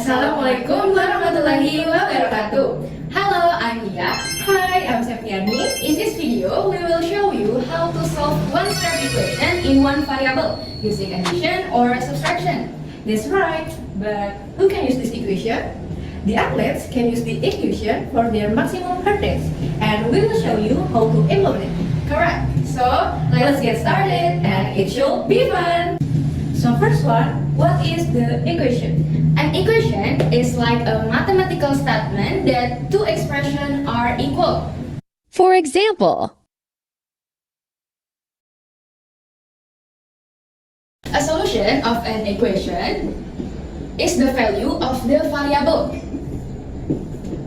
Assalamualaikum warahmatullahi wabarakatuh. Hello, I'm Lia. Hi, I'm Septiani. In this video, we will show you how to solve one-step equation in one variable using addition or subtraction. That's right, but who can use this equation? The athletes can use the equation for their maximum heart rate, and we will show you how to implement it. Correct. So, let's get started and it should be fun. So first one, what is the equation? An equation is like a mathematical statement that two expressions are equal. For example, A solution of an equation is the value of the variable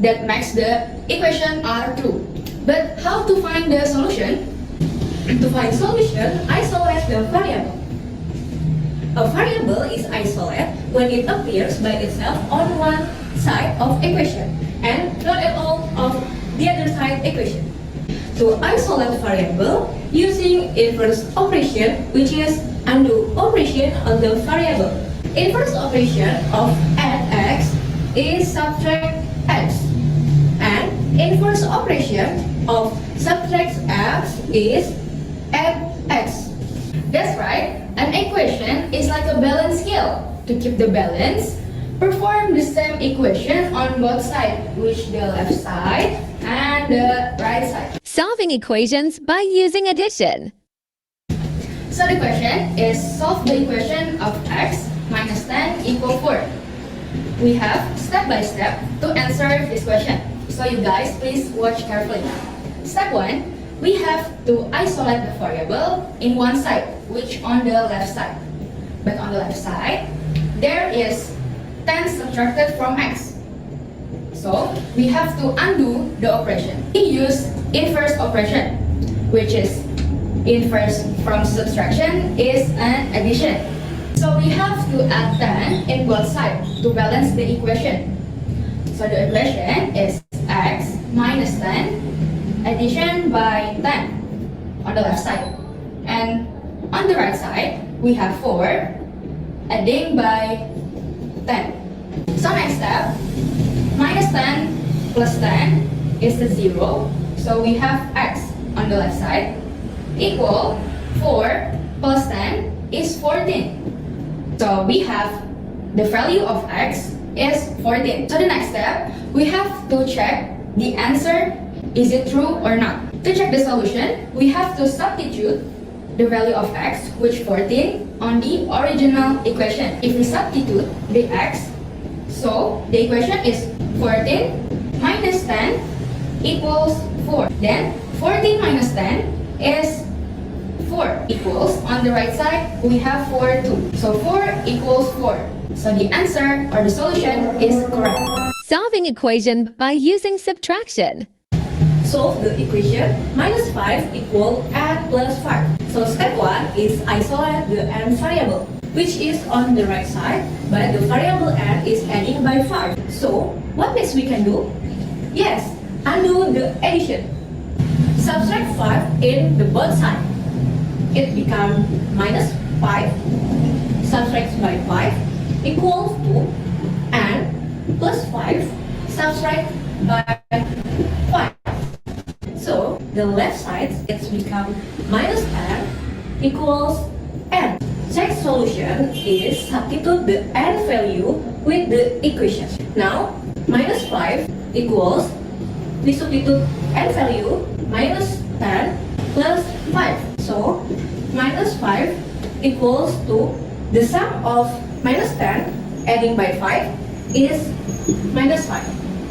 that makes the equation are true. But how to find the solution? To find solution, isolate the variable. A variable is isolated when it appears by itself on one side of equation and not at all of the other side equation. To isolate variable using inverse operation, which is undo operation on the variable. Inverse operation of add x is subtract x, and inverse operation of subtract x is add x. That's right. An equation is like a balance scale. To keep the balance, perform the same equation on both sides, which the left side and the right side. solving equations by using addition. So the question is solve the equation of x minus 10 equal 4. We have step by step to answer this question. So you guys please watch carefully. Step 1. We have to isolate the variable in one side, which on the left side. But on the left side, there is 10 subtracted from x. So we have to undo the operation. We use inverse operation, which is inverse from subtraction is an addition. So we have to add 10 in both sides to balance the equation. So the equation is x minus 10 addition by 10 on the left side, and on the right side we have 4 adding by 10. So next step, minus 10 plus 10 is the 0, so we have x on the left side equal 4 plus 10 is 14. So we have the value of x is 14. So the next step, we have to check the answer. Is it true or not? To check the solution, we have to substitute the value of x, which 14, on the original equation. If we substitute the x, so the equation is 14 minus 10 equals 4. Then 14 minus 10 is 4 equals, on the right side, we have 4 too. So 4 equals 4. So the answer or the solution is correct. Solving equation by using subtraction. Solve the equation minus 5 equal n plus 5. So step 1 is isolate the n variable, which is on the right side, but the variable n is adding by 5. So what next we can do? Yes, undo the addition. Subtract 5 in the both sides. It becomes minus 5. Subtract by 5 equals 2, and plus 5 subtract by 5. So the left side it's become minus n equals n. Check solution is substitute the n value with the equation. Now minus 5 equals, we substitute n value minus 10 plus 5. So minus 5 equals to the sum of minus 10 adding by 5 is minus 5.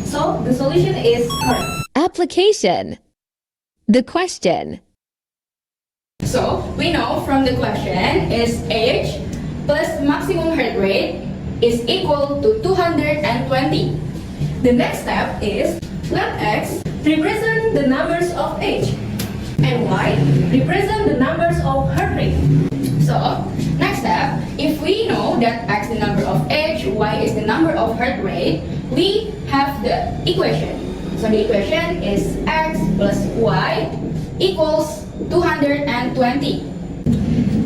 So the solution is correct. Application. The question. So we know from the question is age plus maximum heart rate is equal to 220. The next step is let x represent the numbers of age and y represent the numbers of heart rate. So next step, if we know that x is the number of age, y is the number of heart rate, we have the equation. So the equation is x plus y equals 220.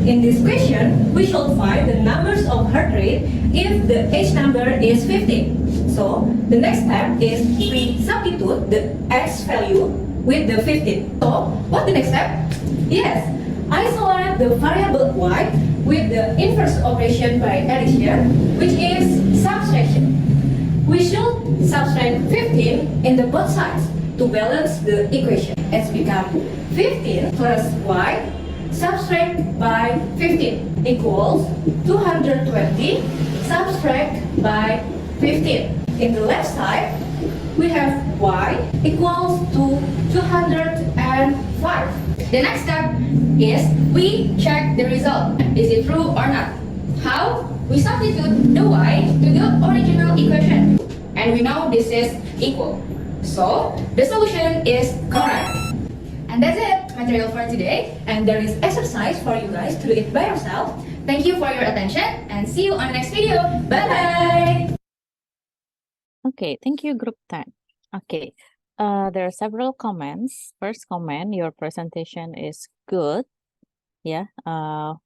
In this question, we shall find the numbers of heart rate if the H number is 15. So, the next step is we substitute the X value with the 15. So, what the next step? Yes, isolate the variable Y with the inverse operation by addition, which is subtraction. We should subtract 15 in the both sides to balance the equation. It's become 15 plus Y subtract by 15 equals 220 subtract by 15. In the left side, we have Y equals to 205. The next step is we check the result. Is it true or not? How? We substitute the y to the original equation. And we know this is equal. So, the solution is correct. And that's it, material for today. And there is exercise for you guys to do it by yourself. Thank you for your attention and see you on the next video. Bye-bye! Okay, thank you, Group 10. Okay, there are several comments. First comment, your presentation is good. Ya,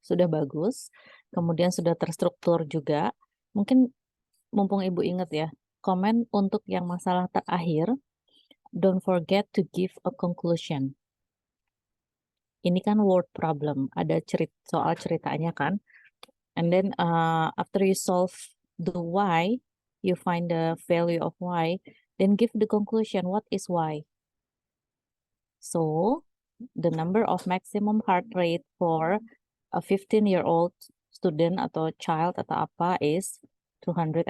sudah bagus. Kemudian sudah terstruktur juga. Mungkin mumpung Ibu ingat ya, komen untuk yang masalah terakhir, don't forget to give a conclusion. Ini kan word problem, ada soal ceritanya kan. And then after you solve the y, you find the value of y, then give the conclusion, what is y? So, the number of maximum heart rate for a 15-year-old student atau child atau apa is 205.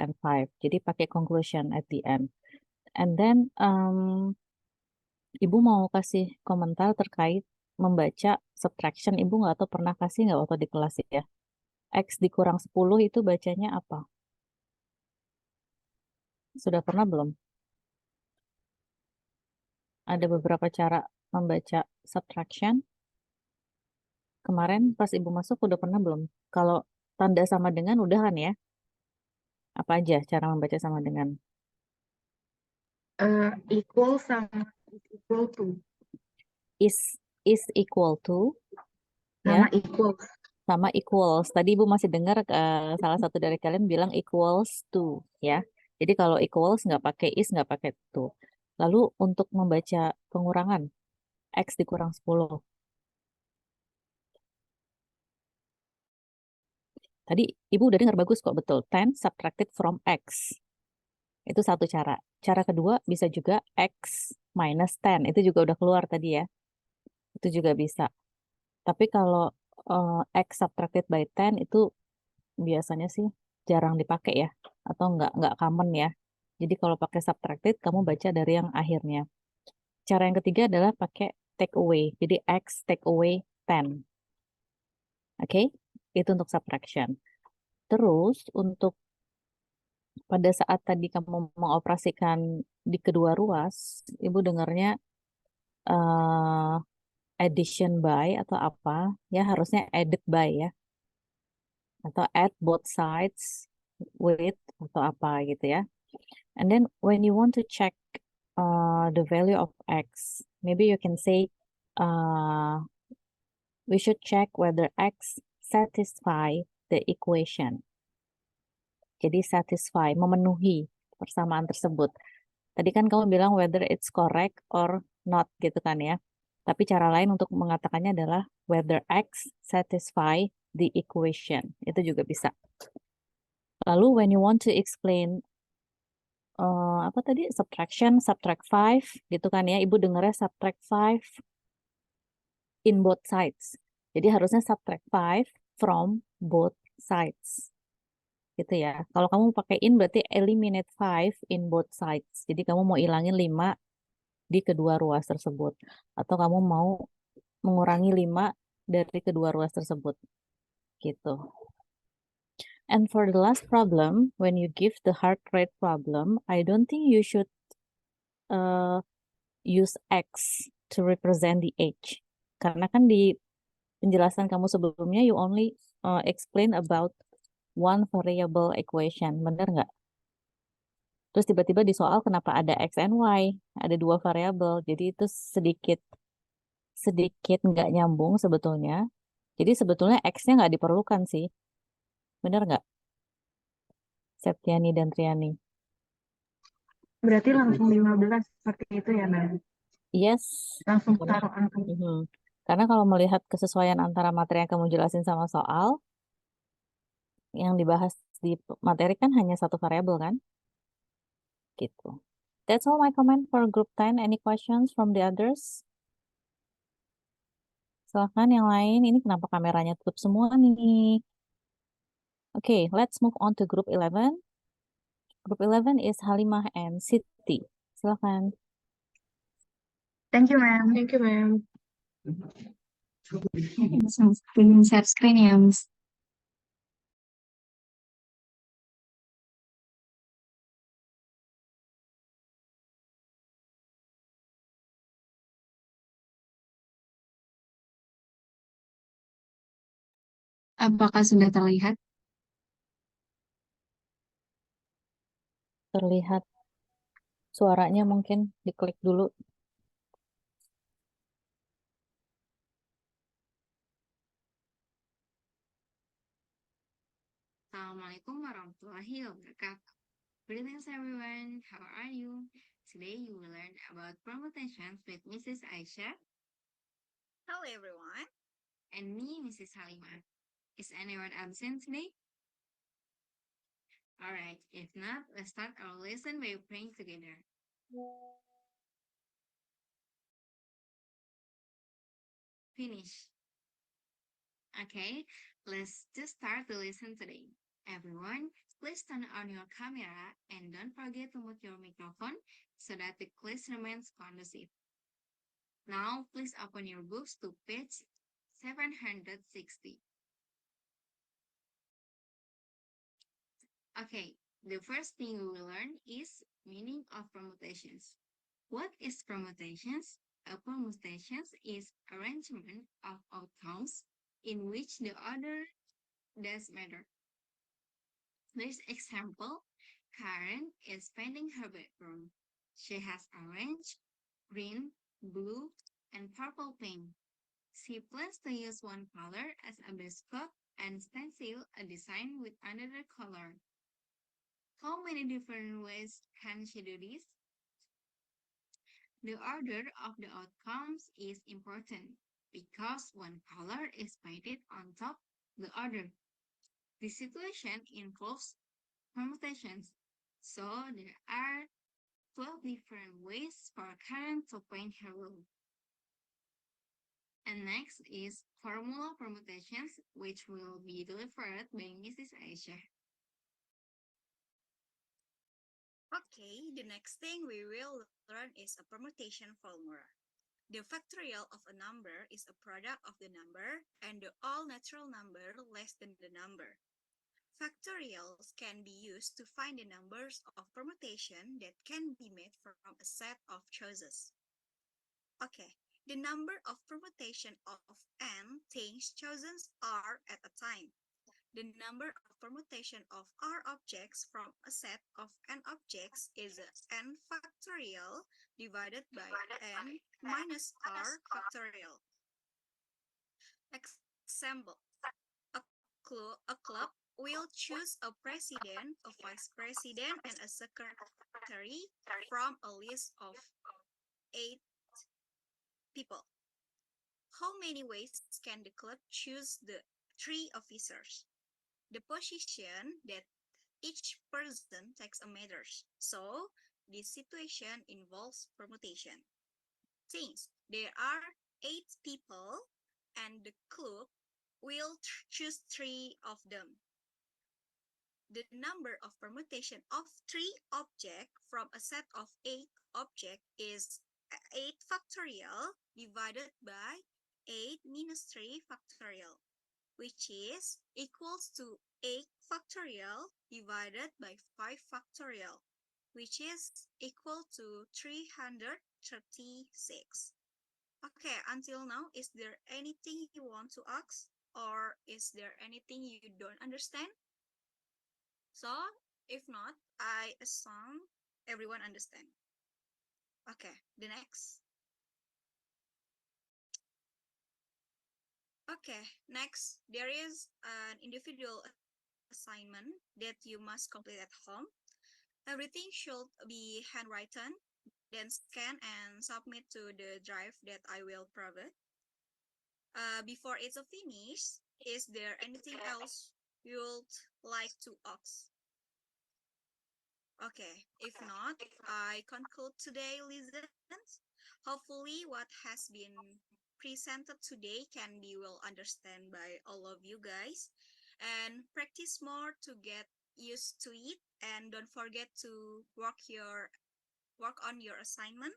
Jadi pakai conclusion at the end. And then, Ibu mau kasih komentar terkait membaca subtraction. Ibu nggak tahu pernah kasih nggak waktu di kelas ya. X dikurang 10 itu bacanya apa? Sudah pernah belum? Ada beberapa cara membaca subtraction. Kemarin pas Ibu masuk udah pernah belum? Kalau tanda sama dengan udah kan ya? Apa aja cara membaca sama dengan? Equal sama is equal to. Is equal to Sama ya, equal. sama equals. Tadi Ibu masih dengar salah satu dari kalian bilang equals to ya. Jadi kalau equals nggak pakai is, nggak pakai to. Lalu untuk membaca pengurangan X dikurang 10. Tadi Ibu udah dengar bagus kok, betul. 10 subtracted from X. Itu satu cara. Cara kedua bisa juga X minus 10. Itu juga udah keluar tadi ya. Itu juga bisa. Tapi kalau X subtracted by 10 itu biasanya sih jarang dipakai ya. Atau nggak common ya. Jadi kalau pakai subtracted, kamu baca dari yang akhirnya. Cara yang ketiga adalah pakai take away. Jadi X take away 10. Oke? Itu untuk subtraction. Terus untuk pada saat tadi kamu mengoperasikan di kedua ruas, Ibu dengarnya addition by atau apa, ya harusnya added by ya. Atau add both sides with atau apa gitu ya. And then when you want to check the value of X, maybe you can say we should check whether X satisfy the equation. Jadi satisfy, memenuhi persamaan tersebut. Tadi kan kamu bilang whether it's correct or not gitu kan ya. Tapi cara lain untuk mengatakannya adalah whether X satisfy the equation. Itu juga bisa. Lalu when you want to explain apa tadi? Subtraction, subtract 5 gitu kan ya. Ibu dengarnya subtract 5 in both sides. Jadi harusnya subtract 5 from both sides. Gitu ya. Kalau kamu pakai in berarti eliminate 5 in both sides. Jadi kamu mau ilangin 5 di kedua ruas tersebut. Atau kamu mau mengurangi 5 dari kedua ruas tersebut. Gitu. And for the last problem, when you give the heart rate problem, I don't think you should use X to represent the H. Karena kan di penjelasan kamu sebelumnya, you only explain about one variable equation, bener nggak? Terus tiba-tiba di soal kenapa ada X and Y, ada dua variabel, jadi itu sedikit nggak nyambung sebetulnya. Jadi sebetulnya X-nya nggak diperlukan sih. Bener nggak, Septiani dan Triani? Berarti langsung 15 seperti itu ya, Ma'am? Yes. Langsung Karena, taruh angka. Mhm. Karena kalau melihat kesesuaian antara materi yang kamu jelasin sama soal, yang dibahas di materi kan hanya satu variabel kan? Gitu. That's all my comment for group 10. Any questions from the others? Silahkan yang lain. Ini kenapa kameranya tutup semua nih? Okay, let's move on to group 11. Group 11 is Halimah and Siti. Silahkan. Thank you, ma'am. Thank you, ma'am. Share screen ya, Miss. Apakah sudah terlihat? Terlihat suaranya mungkin diklik dulu. Assalamualaikum warahmatullahi wabarakatuh. Greetings everyone, how are you? Today you will learn about permutations with Mrs. Aisha. Hello everyone. And me, Mrs. Halima. Is anyone absent today? Alright, if not, let's start our lesson by praying together. Finish. Okay, let's just start the lesson today. Everyone, please turn on your camera and don't forget to mute your microphone so that the class remains conducive. Now, please open your books to page 760. Okay, the first thing we will learn is meaning of permutations. What is permutations? A permutations is arrangement of outcomes in which the order does matter. This example, Karen is painting her bedroom. She has orange, green, blue, and purple paint. She plans to use one color as a base coat and stencil a design with another color. How many different ways can she do this? The order of the outcomes is important because one color is painted on top the other. The situation involves permutations, so there are 12 different ways for Karen to paint her room. And next is formula permutations, which will be delivered by Mrs. Aisha. Okay, the next thing we will learn is a permutation formula. The factorial of a number is a product of the number and the all natural number less than the number. Factorials can be used to find the numbers of permutation that can be made from a set of choices. Okay, the number of permutation of n things chosen are at a time. The number of permutation of R objects from a set of n objects is n factorial divided by n minus R factorial. Example, a club will choose a president, a vice president, and a secretary from a list of 8 people. How many ways can the club choose the 3 officers? The position that each person takes matters. So, this situation involves permutation. Since there are 8 people and the club will choose 3 of them. The number of permutation of 3 objects from a set of 8 objects is 8 factorial divided by 8 minus 3 factorial, which is equals to 8 factorial divided by 5 factorial, which is equal to 336. Okay, until now, is there anything you want to ask? Or is there anything you don't understand? So, if not, I assume everyone understand. Okay, the next. Okay, next, there is an individual assignment that you must complete at home. Everything should be handwritten, then scan and submit to the drive that I will provide. Before it's finished, is there anything else you would like to ask? Okay, if not, I conclude today's lessons. Hopefully, what has been presented today can be well understood by all of you guys. And practice more to get used to it. And don't forget to work on your assignment.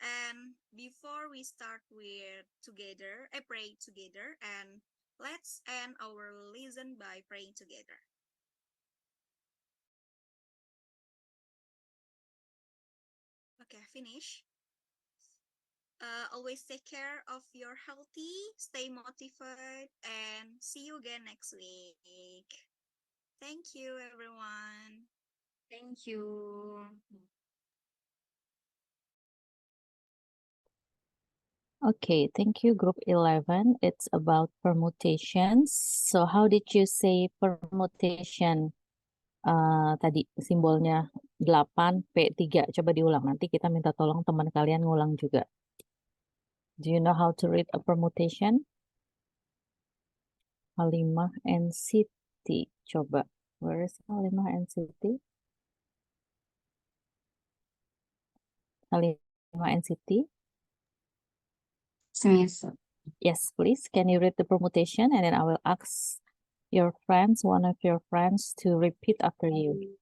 And before we start with together, I pray together, and let's end our lesson by praying together. Okay, finish. Always take care of your healthy, stay motivated, and see you again next week. Thank you, everyone. Thank you. Okay, thank you, Group 11. It's about permutations. So how did you say permutation? Tadi simbolnya 8P3. Coba diulang. Nanti kita minta tolong teman kalian ngulang juga. Do you know how to read a permutation? Halimah and Siti. Coba. Where is Halimah and Siti? Halimah and Siti? Miss. Yes, please. Can you read the permutation? And then I will ask your friends, one of your friends, to repeat after you.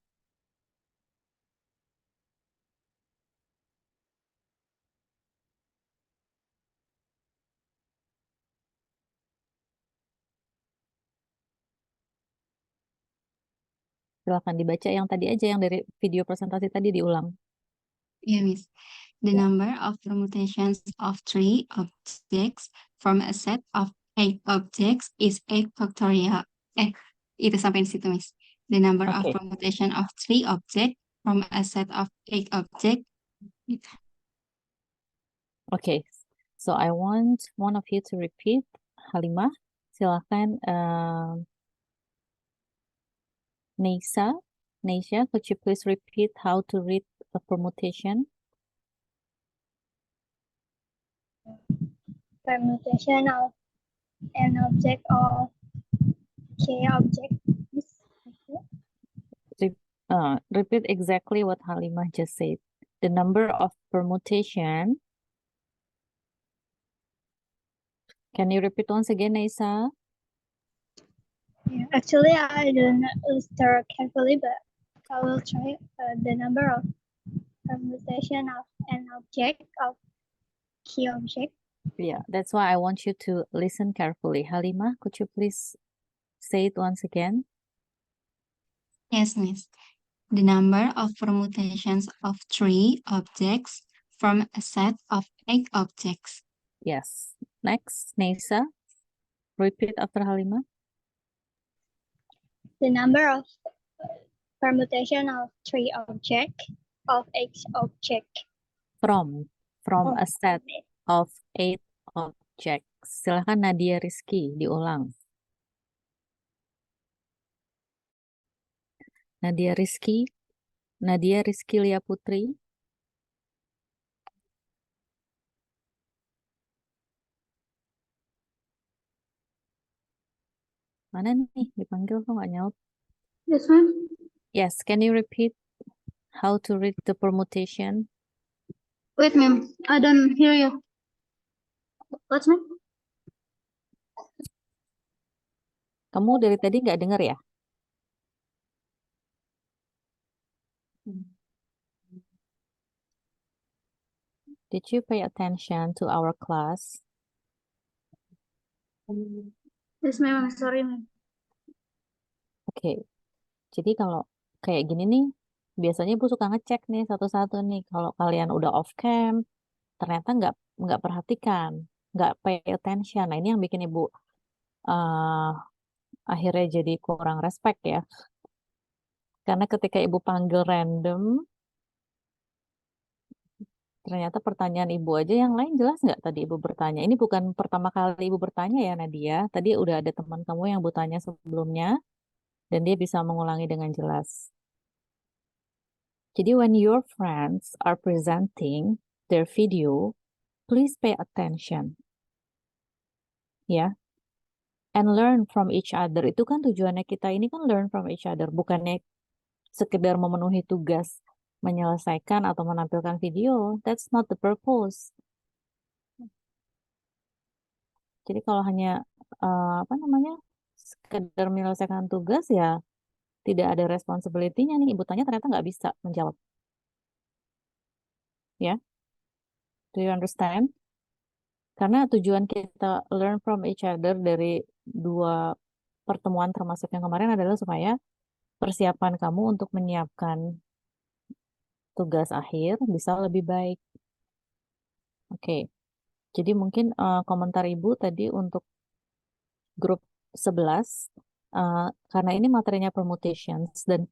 Silakan dibaca yang tadi aja, yang dari video presentasi tadi diulang. Yeah, Miss. The number of permutations of 3 objects from a set of 8 objects is 8 factorial. Itu sampai di situ, Miss. The number of Okay. permutation of 3 objects from a set of 8 objects. Okay. So I want one of you to repeat. Halimah, silakan. Neisha, could you please repeat how to read the permutation? Permutation of an object or k object is Repeat exactly what Halimah just said. The number of permutation. Can you repeat once again, Neisha? yeah. Actually, I didn't listen carefully, but I will try. The number of permutation of an object of key object. Yeah, that's why I want you to listen carefully. Halimah, could you please say it once again? Yes, Miss. The number of permutations of 3 objects from a set of 8 objects. Yes. Next, Neisha, repeat after Halimah. The number of permutation of 3 object of each object. From a set of 8 objects. Silahkan Nadia Rizky diulang. Nadia Rizky Lia Putri. Mana nih? Dipanggil kok nggak nyaut? Yes, ma'am. Yes, can you repeat how to read the permutation? Wait, ma'am. I don't hear you. What's ma'am? Kamu dari tadi nggak dengar ya? Did you pay attention to our class? Yes, ma'am. I'm sorry, ma'am. Oke. Jadi kalau kayak gini nih, biasanya Ibu suka ngecek nih satu-satu nih. Kalau kalian udah off cam, ternyata nggak perhatikan, nggak pay attention. Nah, ini yang bikin Ibu akhirnya jadi kurang respect ya. Karena ketika Ibu panggil random, Ternyata pertanyaan Ibu aja yang lain jelas nggak tadi Ibu bertanya? Ini bukan pertama kali Ibu bertanya ya Nadia. Tadi udah ada teman kamu yang bertanya sebelumnya dan dia bisa mengulangi dengan jelas. Jadi when your friends are presenting their video, please pay attention. Ya. And learn from each other. Itu kan tujuannya kita ini kan learn from each other. Bukannya sekedar memenuhi tugas menyelesaikan atau menampilkan video. That's not the purpose. Jadi kalau hanya sekedar menyelesaikan tugas ya tidak ada responsibility-nya nih. Ibu tanya ternyata nggak bisa menjawab. Ya, do you understand? Karena tujuan kita learn from each other dari 2 pertemuan termasuk yang kemarin adalah supaya persiapan kamu untuk menyiapkan tugas akhir bisa lebih baik. Oke. Jadi mungkin komentar Ibu tadi untuk grup 11 karena ini materinya permutations dan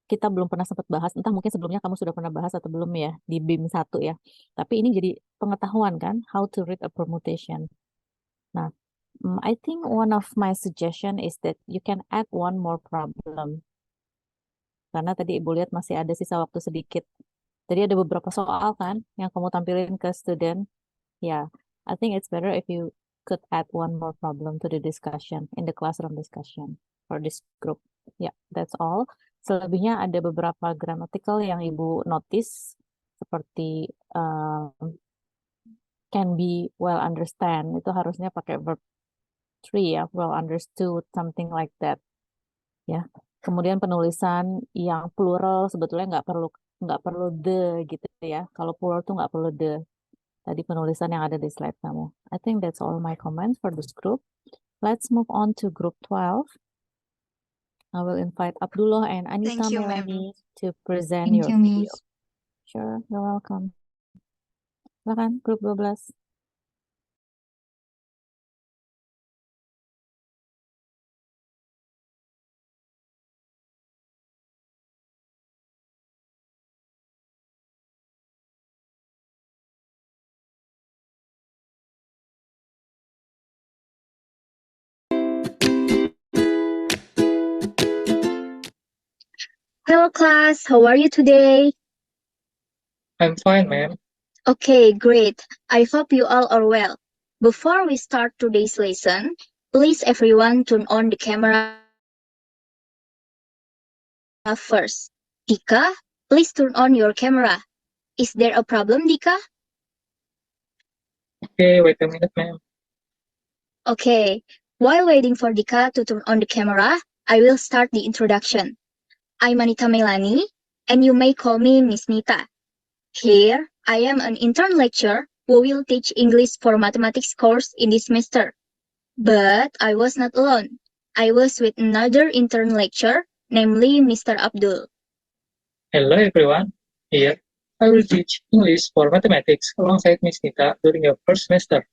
kita belum pernah sempat bahas, entah mungkin sebelumnya kamu sudah pernah bahas atau belum ya di BIM 1 ya. Tapi ini jadi pengetahuan kan how to read a permutation. Nah, I think one of my suggestion is that you can add one more problem. Karena tadi Ibu lihat masih ada sisa waktu sedikit. Tadi ada beberapa soal kan yang kamu tampilin ke student. Ya, I think it's better if you could add one more problem to the discussion in the classroom discussion for this group. Ya, that's all. Selebihnya ada beberapa grammatical yang Ibu notice seperti can be well understand. Itu harusnya pakai verb 3 ya, well understood, something like that. Ya. Kemudian penulisan yang plural sebetulnya nggak perlu the gitu ya. Kalau plural tuh nggak perlu the. Tadi penulisan yang ada di slide kamu. I think that's all my comments for this group. Let's move on to group 12. I will invite Abdullah and Anita Thank you, ma'am. Melanie to present Thank your you, video. Miss. Sure, you're welcome. Silakan, grup 12. Hello class, how are you today? I'm fine, ma'am. Okay, great. I hope you all are well. Before we start today's lesson, please everyone turn on the camera first. Dika, please turn on your camera. Is there a problem, Dika? Okay, wait a minute, ma'am. Okay, while waiting for Dika to turn on the camera, I will start the introduction. I'm Anita Melani, and you may call me Miss Nita. Here, I am an intern lecturer who will teach English for mathematics course in this semester. But I was not alone. I was with another intern lecturer, namely Mr. Abdul. Hello, everyone. Here, I will teach English for mathematics alongside Miss Nita during your first semester.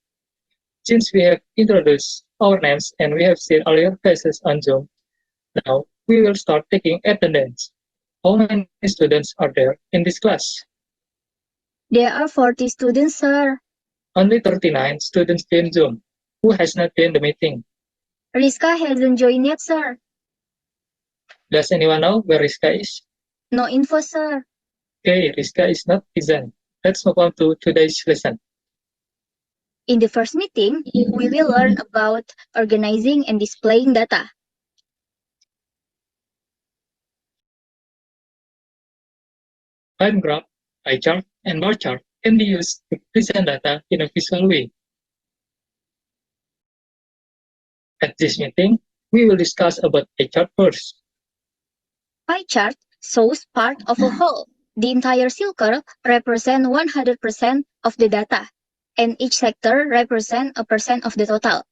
Since we have introduced our names and we have seen all your faces on Zoom, now we will start taking attendance. How many students are there in this class? There are 40 students, sir. Only 39 students in Zoom. Who has not been in the meeting? Rizka hasn't joined yet, sir. Does anyone know where Rizka is? No info, sir. Okay, Rizka is not present. Let's move on to today's lesson. In the first meeting, we will learn about organizing and displaying data. Time graph, pie chart, and bar chart can be used to present data in a visual way. At this meeting, we will discuss about pie chart first. Pie chart shows part of a whole. The entire circle represents 100% of the data, and each sector represents a percent of the total.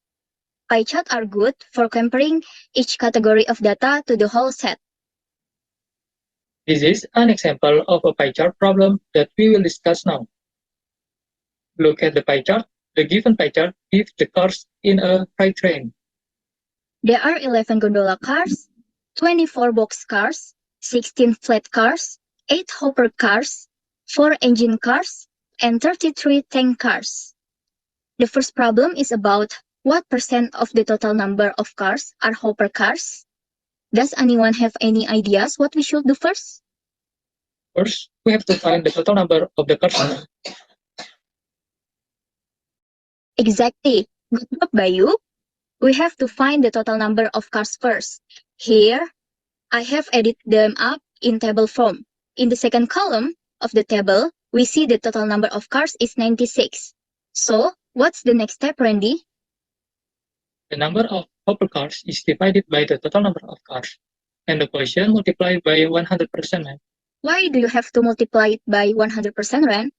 Pie charts are good for comparing each category of data to the whole set. This is an example of a pie chart problem that we will discuss now. Look at the pie chart. The given pie chart gives the cars in a freight train. There are 11 gondola cars, 24 box cars, 16 flat cars, 8 hopper cars, 4 engine cars, and 33 tank cars. The first problem is about what percent of the total number of cars are hopper cars? Does anyone have any ideas what we should do first? First, we have to find the total number of the cars. Exactly. Good job, Bayu. We have to find the total number of cars first. Here, I have added them up in table form. In the second column of the table, we see the total number of cars is 96. So, what's the next step, Randy? The number of hopper cars is divided by the total number of cars, and the quotient multiplied by 100%, ma'am. Why do you have to multiply it by 100%, Ren?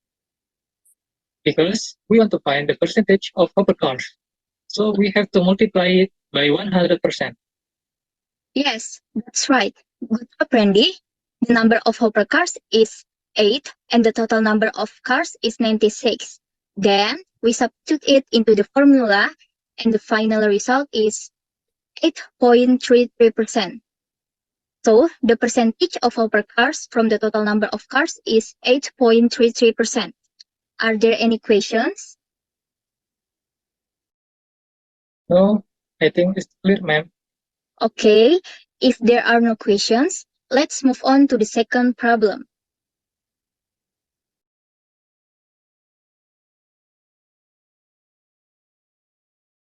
Because we want to find the percentage of hopper cars. So we have to multiply it by 100%. Yes, that's right. Good job, Randy. The number of hopper cars is 8 and the total number of cars is 96. Then we substitute it into the formula and the final result is 8.33%. So the percentage of hopper cars from the total number of cars is 8.33%. Are there any questions? No, I think it's clear, ma'am. Okay, if there are no questions, let's move on to the second problem.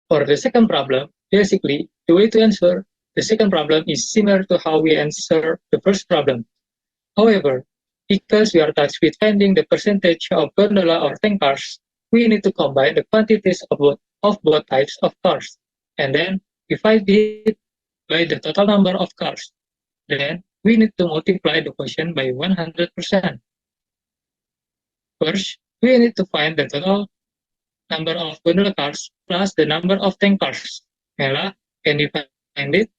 For the second problem, basically, the way to answer the second problem is similar to how we answer the first problem. However, because we are tasked with finding the percentage of gondola or tank cars, we need to combine the quantities of both types of cars, and then divide it by the total number of cars. Then we need to multiply the quotient by 100%. First, we need to find the total number of gondola cars plus the number of tank cars. Mela, can you find it?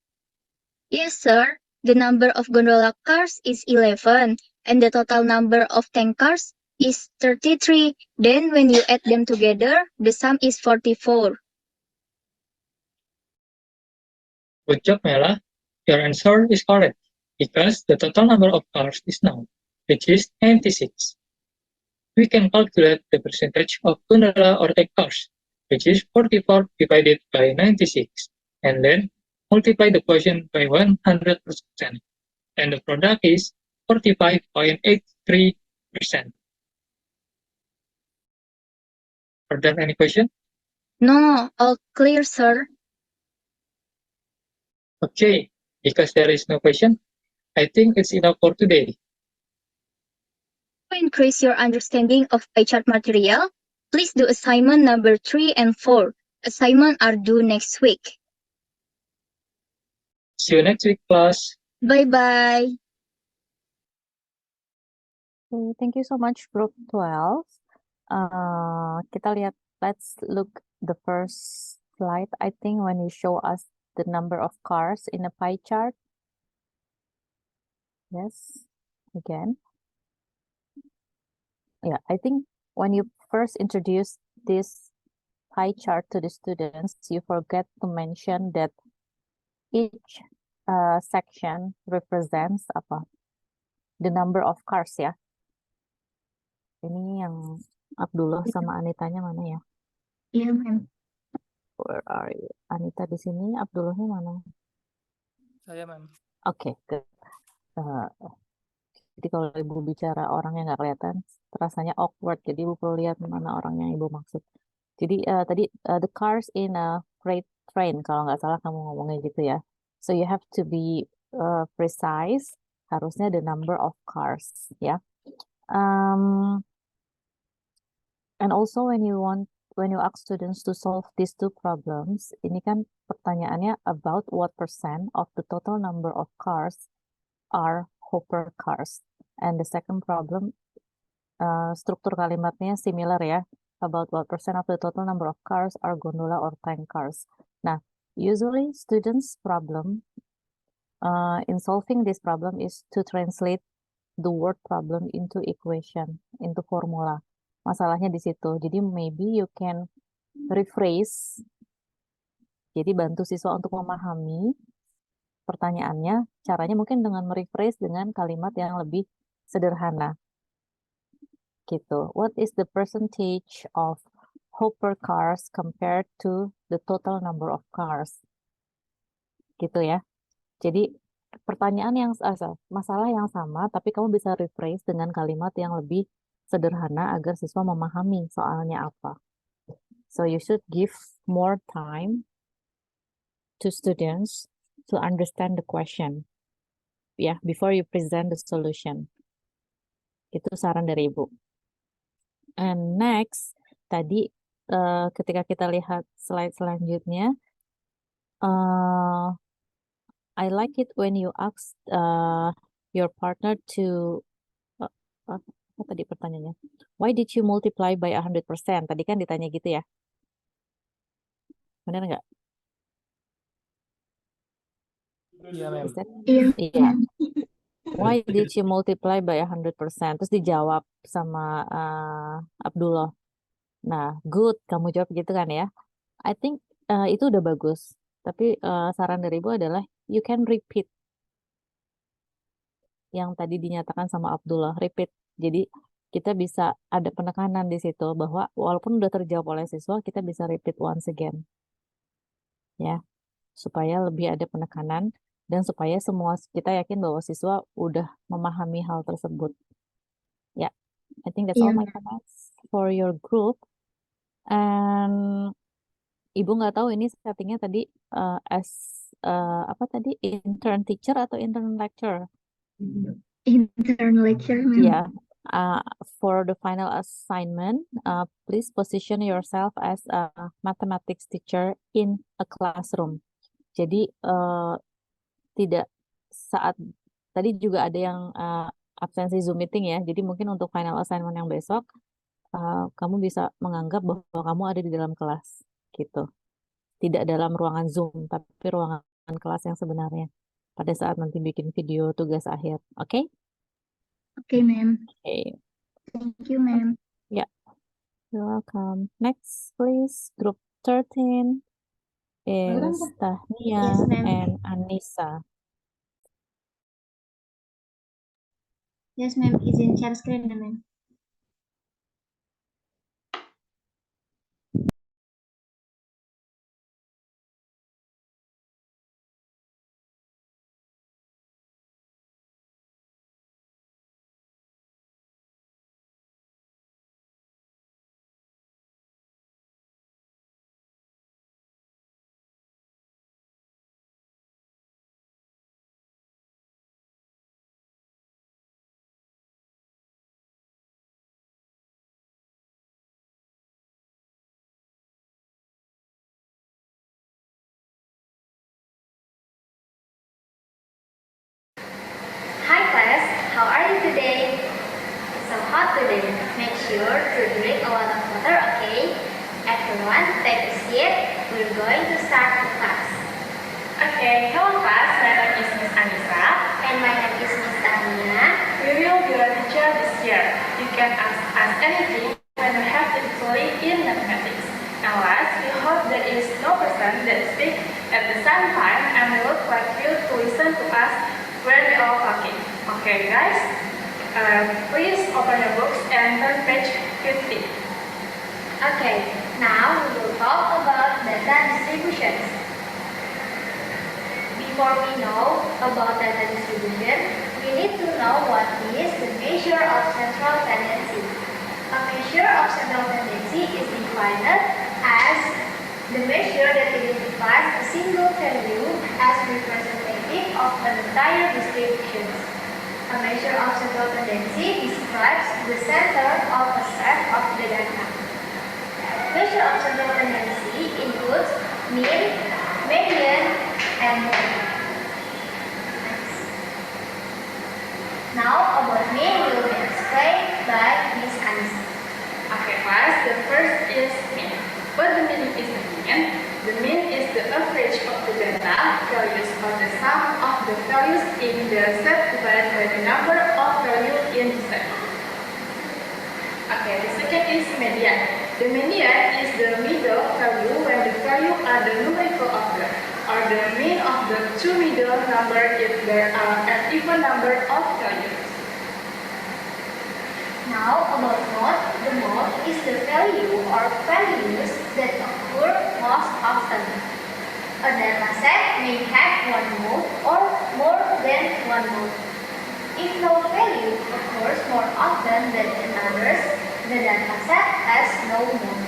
Yes, sir. The number of gondola cars is 11 and the total number of tank cars is 33. Then when you add them together, the sum is 44. Good job, Mela. Your answer is correct because the total number of cars is known, which is 96. We can calculate the percentage of gondola or tank cars, which is 44 divided by 96, and then multiply the quotient by 100%, and the product is 45.83%. Are there any questions? No, all clear, sir. Okay, because there is no question, I think it's enough for today. To increase your understanding of pie chart material, please do assignment number 3 and 4. Assignments are due next week. See you next week, class. Bye-bye. Okay, thank you so much, Group 12. Kita lihat, let's look the first slide. I think when you show us the number of cars in a pie chart. Yes, again. Yeah, I think when you first introduce this pie chart to the students, you forget to mention that each section represents the number of cars ya. Ini yang Abdullah sama Anitanya mana ya? Iya, ma'am. Where are you? Anita di sini, Abdullahnya mana? Saya, ma'am. Oke, good. Jadi kalau ibu bicara orang yang nggak kelihatan, rasanya awkward. Jadi ibu perlu lihat mana orang yang ibu maksud. Jadi tadi the cars in a freight train, kalau nggak salah kamu ngomongnya gitu ya. So you have to be precise. Harusnya the number of cars, ya. And also when you ask students to solve these two problems, ini kan pertanyaannya about what percent of the total number of cars are hopper cars. And the second problem, struktur kalimatnya similar ya, about what percent of the total number of cars are gondola or tank cars. Nah, usually students' problem in solving this problem is to translate the word problem into equation, into formula. Masalahnya di situ. Jadi maybe you can rephrase. Jadi bantu siswa untuk memahami pertanyaannya. Caranya mungkin dengan merephrase dengan kalimat yang lebih sederhana. Gitu. What is the percentage of Hopper cars compared to the total number of cars? Gitu ya. Jadi pertanyaan yang masalah yang sama, tapi kamu bisa rephrase dengan kalimat yang lebih sederhana agar siswa memahami soalnya apa. So you should give more time to students to understand the question. Ya, before you present the solution. Itu saran dari Ibu. And next, tadi ketika kita lihat slide selanjutnya, I like it when you ask your partner to apa tadi pertanyaannya? Why did you multiply by 100%? Tadi kan ditanya gitu ya. Benar nggak? Iya, Ma'am. Iya. Why did you multiply by 100%? Terus dijawab sama Abdullah. Nah, good, kamu jawab gitu kan ya. I think itu udah bagus. Tapi saran dari Ibu adalah you can repeat yang tadi dinyatakan sama Abdullah. Repeat. Jadi kita bisa ada penekanan di situ bahwa walaupun udah terjawab oleh siswa, kita bisa repeat once again. Ya, supaya lebih ada penekanan dan supaya semua kita yakin bahwa siswa udah memahami hal tersebut. Ya, I think that's all my comments for your group. And Ibu nggak tahu ini settingnya tadi as apa tadi, intern teacher atau intern lecturer? Intern lecture, ma'am. Yeah. For the final assignment, please position yourself as a mathematics teacher in a classroom. Jadi tidak saat tadi juga ada yang absensi Zoom meeting ya. Jadi mungkin untuk final assignment yang besok, kamu bisa menganggap bahwa kamu ada di dalam kelas gitu. Tidak dalam ruangan Zoom, tapi ruangan kelas yang sebenarnya pada saat nanti bikin video tugas akhir. Oke? Okay, ma'am. Okay. Thank you, ma'am. Yeah. You're welcome. Next, please. Group 13 is Tahnia Yes, ma'am. and Anissa. Yes, ma'am. Izin share screen, ma'am. Hi class, how are you today? It's so hot today. Make sure to drink a lot of water, okay? Everyone, take a seat. We're going to start the class. Okay, hello class, my name is Miss Anissa. And my name is Miss Tania. We will be your teacher this year. You can ask us anything when we have difficulty in mathematics. Now last, we hope there is no person that speaks at the same time and we would like you to listen to us when we are talking. Okay guys, please open your books and turn page 50. Okay, now we will talk about data distributions. Before we know about data distribution, we need to know what is the measure of central tendency. A measure of central tendency is defined as the measure that identifies a single value as representative of an entire distribution. A measure of central tendency describes the center of a set of the data. Measure of central tendency includes mean, median, and mode. Now about mean will be explained by Miss Anissa. Okay class, the first is mean. What the meaning is the mean? The mean is the average of the data values or the sum of the values in the set divided by the number of values in the set. Okay, the second is median. The median is the middle value when the value are the numerical order, or the mean of the two middle number if there are an even number of values. Now about mode, the mode is the value or values that occur most often. A data set may have one mode or more than one mode. If no value occurs more often than others, the data set has no mode.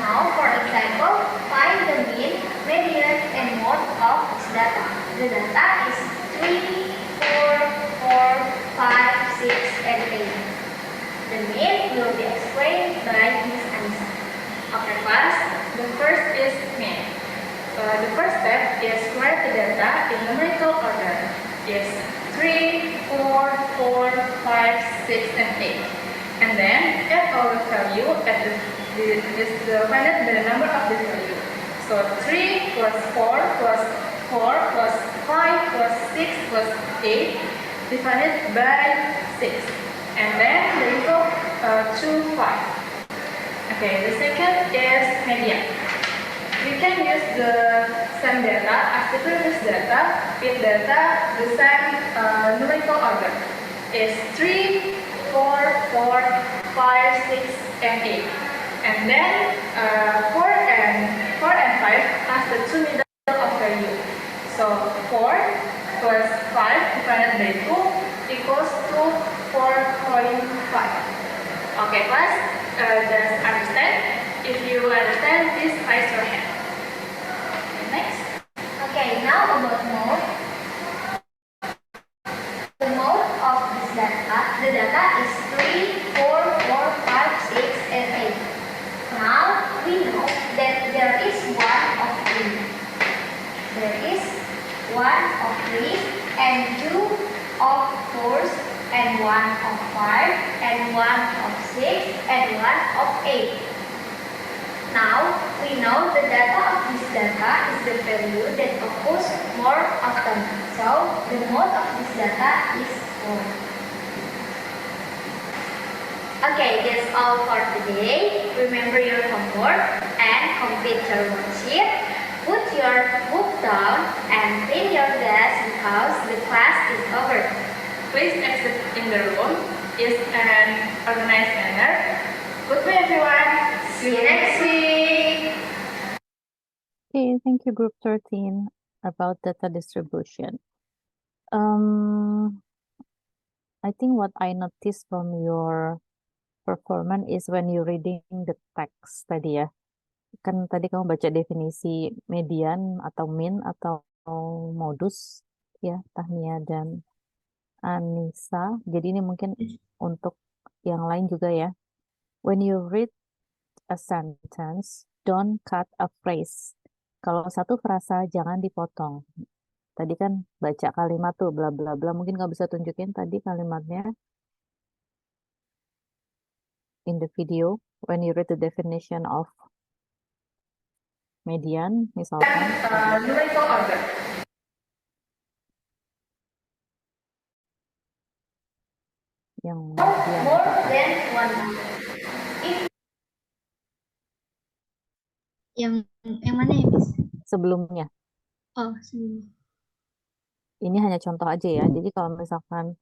Now, for example, find the mean, median, and mode of this data. The data is 3, 4, 5, 6, and 8. The mean will be explained by Ms. Anissa. Okay, class. The first is mean. The first step is write the data in numerical order. Is 3, 4, 5, 6, and 8. And then add all the value at find the number of the value. So 3 plus 4 plus 4 plus 5 plus 6 plus 8 divided by 6. And then the result 2, 5. Okay, the second is median. We can use the same data as the previous data with data the same numerical order. Is 3, 4, 5, 6, and 8. And then 4 and 5 as the two middle of value. So 4 plus 5 divided by 2 equals to 4.5. Okay, class, just understand? If you understand, please raise your hand. Next. Okay, now about mode. The mode of this data, the data is 3, 4, 5, 6, and 8. Now we know that there is one of 3. There is 1 of 3 and 2 of 4 and 1 of 5 and 1 of 6 and 1 of 8. Now we know the data of this data is the value that occurs more often. So the mode of this data is 4. Okay, that's all for today. Remember your homework and complete your worksheet. Put your book down and clean your desk because the class is over. Please exit in the room in an organized manner. Goodbye, everyone. See you next week. Okay, thank you, Group 13, about data distribution. I think what I noticed from your performance is when you reading the text tadi ya. Kan tadi kamu baca definisi median atau mean atau modus ya, Tahnia dan Anissa. Jadi ini mungkin untuk yang lain juga ya. When you read a sentence, don't cut a phrase. Kalau satu frasa jangan dipotong. Tadi kan baca kalimat tuh bla bla bla. Mungkin kamu bisa tunjukin tadi kalimatnya in the video when you read the definition of median misalkan. Numerical order. Yang median More apa? than 1 number. Yang mana ya, Miss? Sebelumnya. Oh, sebelum. Ini hanya contoh aja ya. Jadi kalau misalkan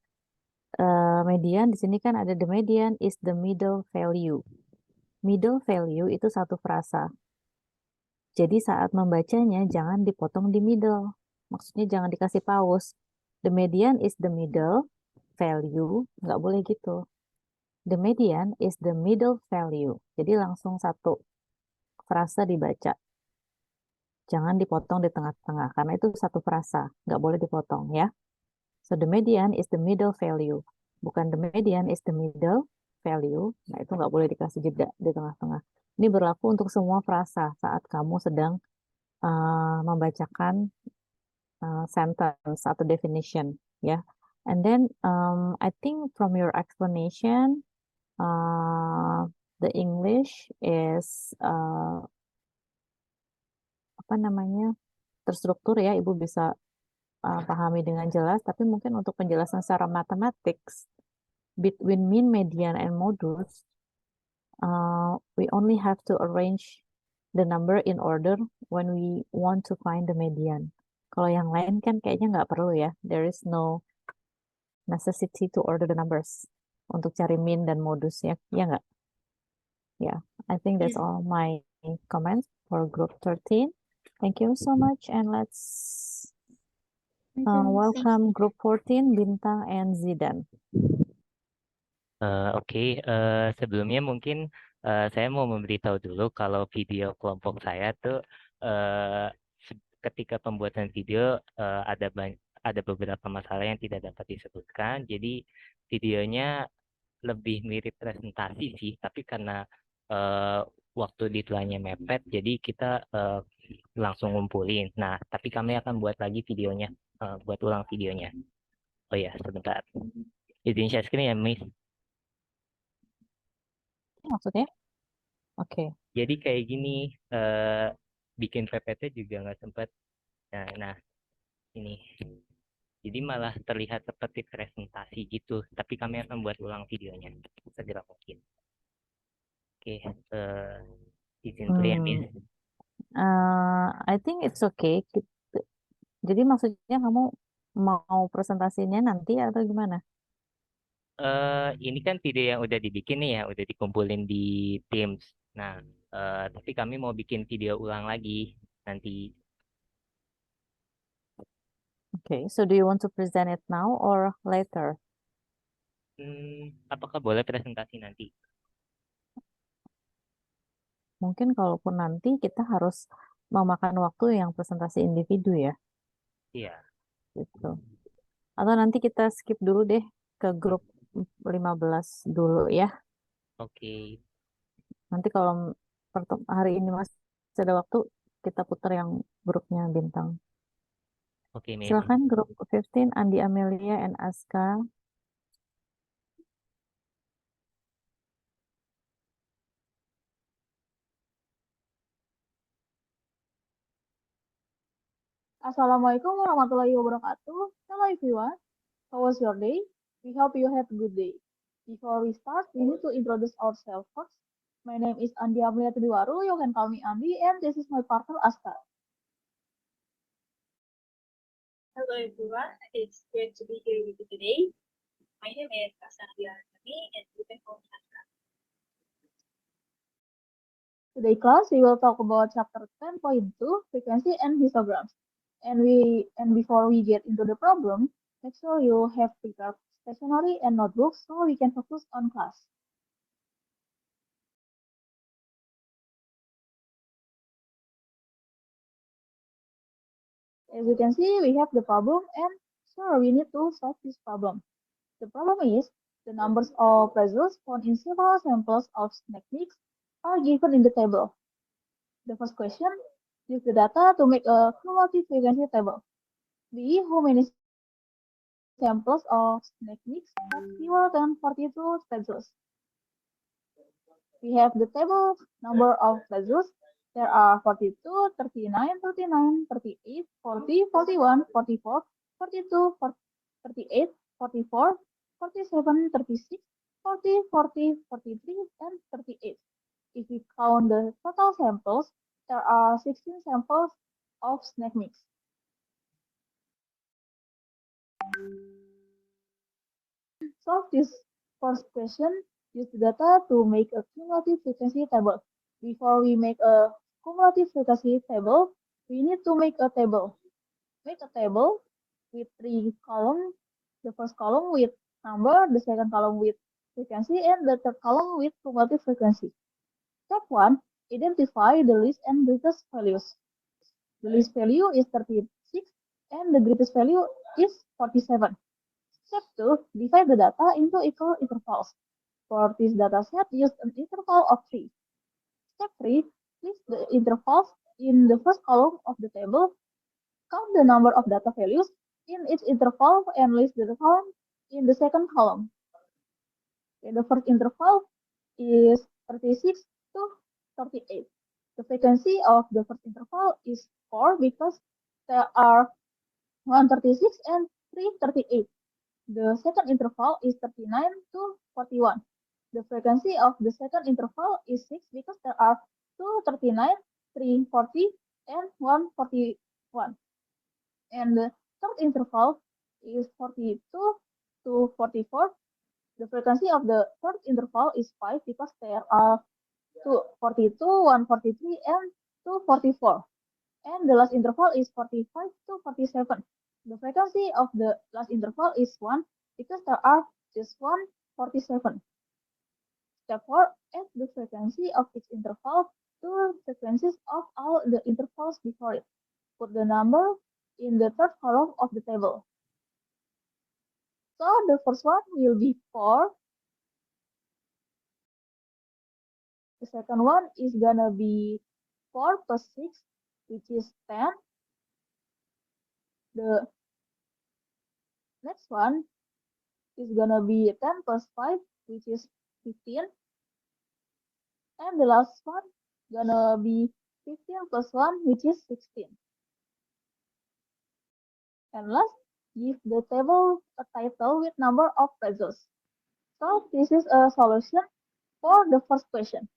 median di sini kan ada the median is the middle value. Middle value itu satu frasa. Jadi saat membacanya jangan dipotong di middle. Maksudnya jangan dikasih pause. The median is the middle value. Nggak boleh gitu. The median is the middle value. Jadi langsung satu frasa dibaca. Jangan dipotong di tengah-tengah. Karena itu satu frasa. Nggak boleh dipotong ya. So the median is the middle value. Bukan the median is the middle value. Nah itu nggak boleh dikasih jeda di tengah-tengah. Ini berlaku untuk semua frasa saat kamu sedang membacakan sentence atau definition ya. And then I think from your explanation, the English is terstruktur ya. Ibu bisa pahami dengan jelas, tapi mungkin untuk penjelasan secara mathematics between mean, median, and modus, we only have to arrange the number in order when we want to find the median. Kalau yang lain kan kayaknya nggak perlu ya. There is no necessity to order the numbers untuk cari mean dan modusnya, ya nggak? Yeah, I think that's all my comments for group 13. Thank you so much, and let's welcome group 14, Bintang and Zidan. Oke, sebelumnya mungkin saya mau memberitahu dulu kalau video kelompok saya tuh ketika pembuatan video ada beberapa masalah yang tidak dapat disebutkan. Jadi videonya lebih mirip presentasi sih, tapi karena waktu deadline-nya mepet, jadi kita langsung ngumpulin. Nah, tapi kami akan buat lagi videonya, buat ulang videonya. Oh ya, sebentar. Izin share screen ya, Miss. Maksudnya? Oke. Jadi kayak gini, bikin PPT juga nggak sempat. Nah, ini. Jadi malah terlihat seperti presentasi gitu. Tapi kami akan buat ulang videonya segera mungkin. Oke, izin dulu ya, Miss. I think it's okay. Jadi maksudnya kamu mau presentasinya nanti atau gimana? Ini kan video yang udah dibikin nih ya, udah dikumpulin di Teams. Nah, tapi kami mau bikin video ulang lagi nanti. Okay, so do you want to present it now or later? Apakah boleh presentasi nanti? Mungkin kalaupun nanti kita harus memakan waktu yang presentasi individu ya. Iya. Gitu. Atau nanti kita skip dulu deh ke grup 15 dulu ya. Oke. Nanti kalau hari ini masih ada waktu, kita putar yang grupnya Bintang. Oke, Miss. Silakan grup 15, Andi Amelia and Aska. Assalamualaikum warahmatullahi wabarakatuh. Hello everyone. How was your day? We hope you had a good day. Before we start, we need to introduce ourselves first. My name is Andi Amelia Triwaru. You can call me Andi, and this is my partner Aska. Hello everyone. It's great to be here with you today. My name is Cassandra Anthony, and you can call me Aska. Today class, we will talk about chapter 10.2, frequency and histograms. And before we get into the problem, make sure you have prepared stationery and notebooks so we can focus on class. As you can see, we have the problem, and sure, we need to solve this problem. The problem is the numbers of results found in several samples of snack mix are given in the table. The first question, use the data to make a cumulative frequency table. B, how many samples of snack mix have fewer than 42 pesos? We have the table number of pesos. There are 42, 39, 39, 38, 40, 41, 44, 42, 38, 44, 47, 36, 40, 40, 43, and 38. If we count the total samples, there are 16 samples of snack mix. Solve this first question. Use the data to make a cumulative frequency table. Before we make a cumulative frequency table, we need to make a table. Make a table with 3 columns. The first column with number, the second column with frequency, and the third column with cumulative frequency. Step 1. Identify the least and greatest values. The least value is 36 and the greatest value is 47. Step 2. Divide the data into equal intervals. For this data set, use an interval of 3. Step 3. List the intervals in the first column of the table. Count the number of data values in each interval and list the column in the second column. Okay, the first interval is 36 to 38. The frequency of the first interval is 4 because there are 136 and 338. The second interval is 39 to 41. The frequency of the second interval is 6 because there are 239, 340, and 141. And the third interval is 42 to 44. The frequency of the third interval is 5 because there are 242, 143, and 244. And the last interval is 45 to 47. The frequency of the last interval is 1 because there are just 147. Step 4, add the frequency of each interval to the frequencies of all the intervals before it. Put the number in the third column of the table. So the first one will be 4. The second one is gonna be 4 plus 6, which is 10. The next one is gonna be 10 plus 5, which is 15. And the last one gonna be 15 plus 1, which is 16. And last, give the table a title with number of pretzels. So this is a solution for the first question.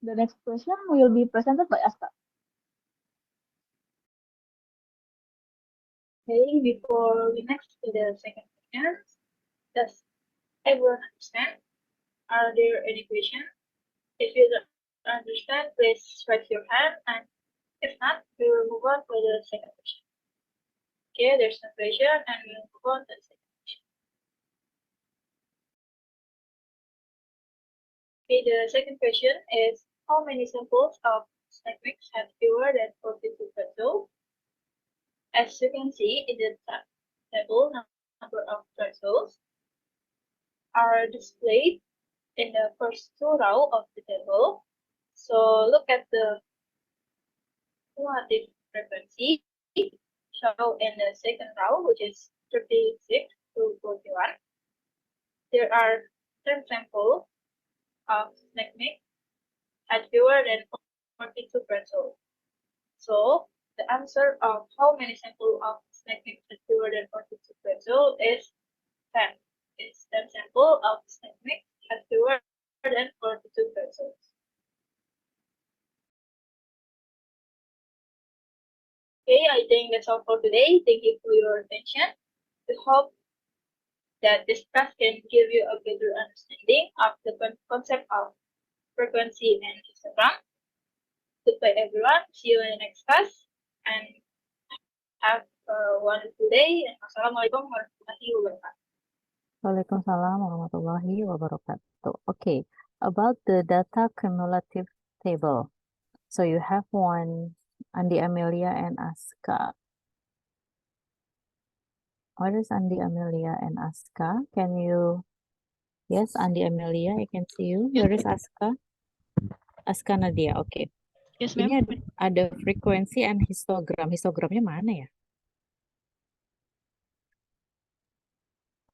The next question will be presented by Aska. Okay, before we next to the second question, does everyone understand? Are there any questions? If you don't understand, please raise your hand, and if not, we will move on to the second question. Okay, there's no question, and we'll move on to the second question. Okay, the second question is, how many samples of snack mix have fewer than 42 pretzels? As you can see in the table, number of pretzels are displayed in the first two rows of the table. So look at the cumulative frequency shown in the second row, which is 36 to 41. There are 10 samples of snack mix at fewer than 42 pretzels. So the answer of how many samples of snack mix at fewer than 42 pretzels is 10. It's 10 samples of snack mix at fewer than 42 pretzels. Okay, I think that's all for today. Thank you for your attention. We hope that this class can give you a better understanding of the concept of frequency and histogram. Goodbye, everyone. See you in the next class, and have a wonderful day. Assalamualaikum warahmatullahi wabarakatuh. Waalaikumsalam warahmatullahi wabarakatuh. Okay, about the data cumulative table. So you have one, Andi Amelia and Aska. Where is Andi Amelia and Aska? Can you? Yes, Andi Amelia, I can see you. Where is Aska? Aska Nadia, okay. Yes, Ini ma'am. ada frekuensi and histogram. Histogramnya mana ya?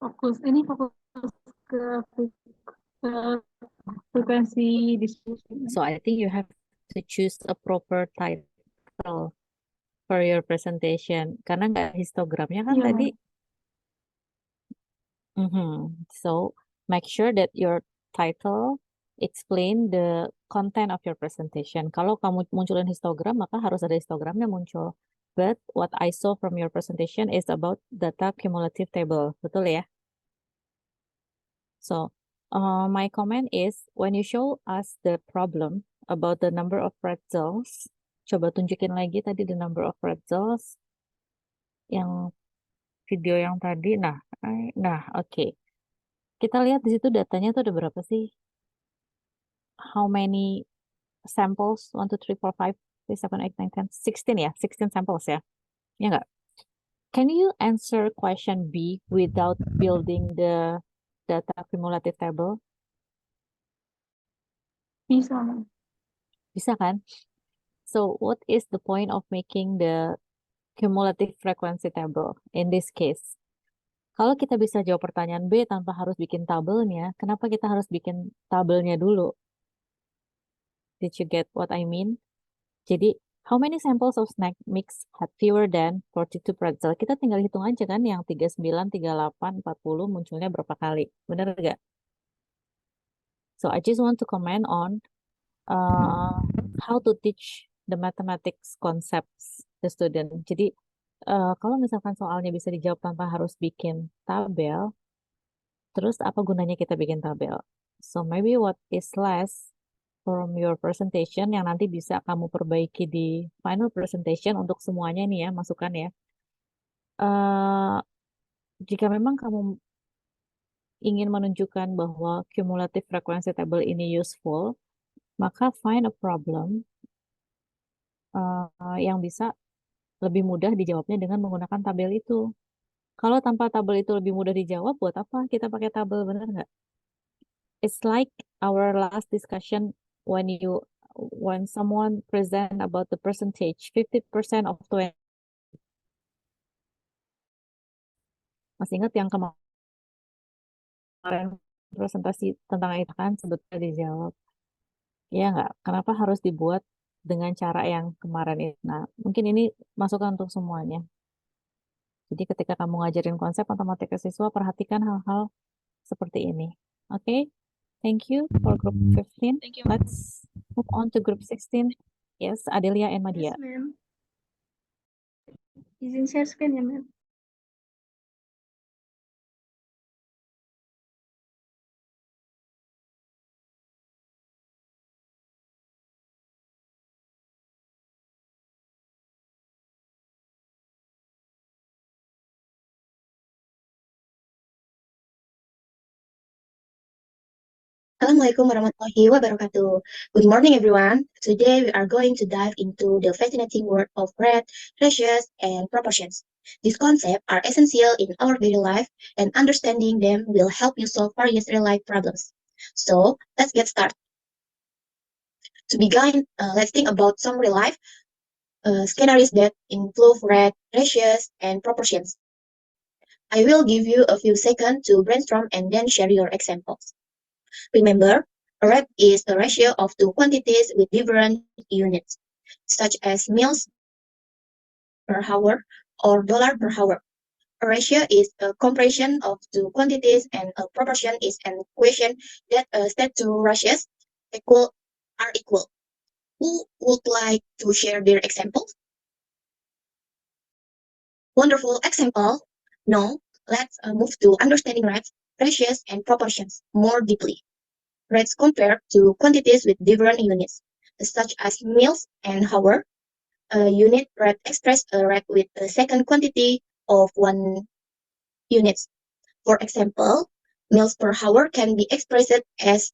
Fokus ke frekuensi distribution. So I think you have to choose a proper title for your presentation. Karena nggak histogramnya kan Iya, tadi. So make sure that your title explain the content of your presentation. Kalau kamu munculin histogram, maka harus ada histogramnya muncul. But what I saw from your presentation is about data cumulative table. Betul ya? So my comment is, when you show us the problem about the number of pretzels, coba tunjukin lagi tadi the number of pretzels yang video yang tadi. Nah, oke. Kita lihat di situ datanya tuh ada berapa sih? How many samples? 1, 2, 3, 4, 5, 6, 7, 8, 9, 10, 16 ya? 16 samples ya? Ya nggak? Can you answer question B without building the data cumulative table? Bisa. Bisa kan? So what is the point of making the cumulative frequency table in this case? Kalau kita bisa jawab pertanyaan B tanpa harus bikin tabelnya, kenapa kita harus bikin tabelnya dulu? Did you get what I mean? Jadi, how many samples of snack mix had fewer than 42 pretzel? Kita tinggal hitung aja kan, yang 39, 38, 40 munculnya berapa kali. Benar nggak? So, I just want to comment on how to teach the mathematics concepts the student. Jadi, kalau misalkan soalnya bisa dijawab tanpa harus bikin tabel, Terus apa gunanya kita bikin tabel? So maybe what is less from your presentation yang nanti bisa kamu perbaiki di final presentation untuk semuanya nih ya, masukan ya. Jika memang kamu ingin menunjukkan bahwa cumulative frequency table ini useful, maka find a problem yang bisa lebih mudah dijawabnya dengan menggunakan tabel itu. Kalau tanpa tabel itu lebih mudah dijawab, buat apa kita pakai tabel, benar nggak? It's like our last discussion when someone present about the percentage, 50% of 20. Masih ingat yang kemarin presentasi tentang itu kan sebetulnya dijawab. Ya nggak? Kenapa harus dibuat dengan cara yang kemarin itu? Nah, mungkin ini masukan untuk semuanya. Jadi ketika kamu ngajarin konsep matematika siswa, perhatikan hal-hal seperti ini. Oke? Thank you for group 15. Thank you. Let's move on to group 16. Yes, Adelia and Madia. Yes, ma'am. Izin share screen ya, ma'am. Assalamualaikum warahmatullahi wabarakatuh. Good morning, everyone. Today we are going to dive into the fascinating world of rate, ratios, and proportions. These concepts are essential in our daily life, and understanding them will help you solve various real-life problems. So, let's get started. To begin, let's think about some real-life scenarios that involve rate, ratios, and proportions. I will give you a few seconds to brainstorm and then share your examples. Remember, a rate is a ratio of two quantities with different units, such as meals per hour or dollar per hour. A ratio is a comparison of two quantities, and a proportion is an equation that states two ratios are equal. Who would like to share their examples? Wonderful example. Now, let's move to understanding rates, ratios, and proportions more deeply. Rates compare to quantities with different units, such as meals and hour. A unit rate expresses a rate with a second quantity of 1 unit. For example, meals per hour can be expressed as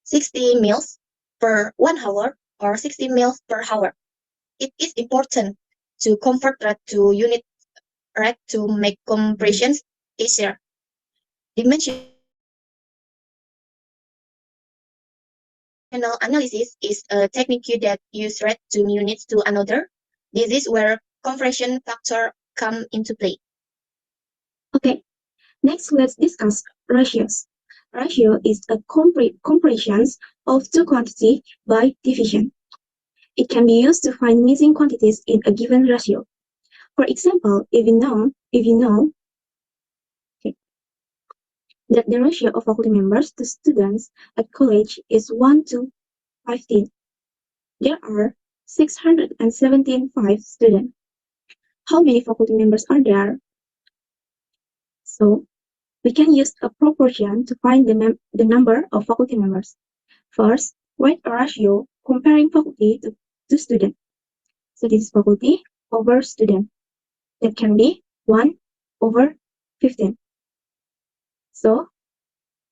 60 meals per 1 hour or 60 meals per hour. It is important to convert rate to unit rate to make comparisons easier. Dimensional analysis is a technique that uses rate to units to another. This is where conversion factor come into play. Okay, next let's discuss ratios. Ratio is a comparison of two quantities by division. It can be used to find missing quantities in a given ratio. For example, if you know that the ratio of faculty members to students at college is 1 to 15. There are 675 students. How many faculty members are there? So, we can use a proportion to find the number of faculty members. First, write a ratio comparing faculty to student. So this is faculty over student. That can be 1 over 15. So,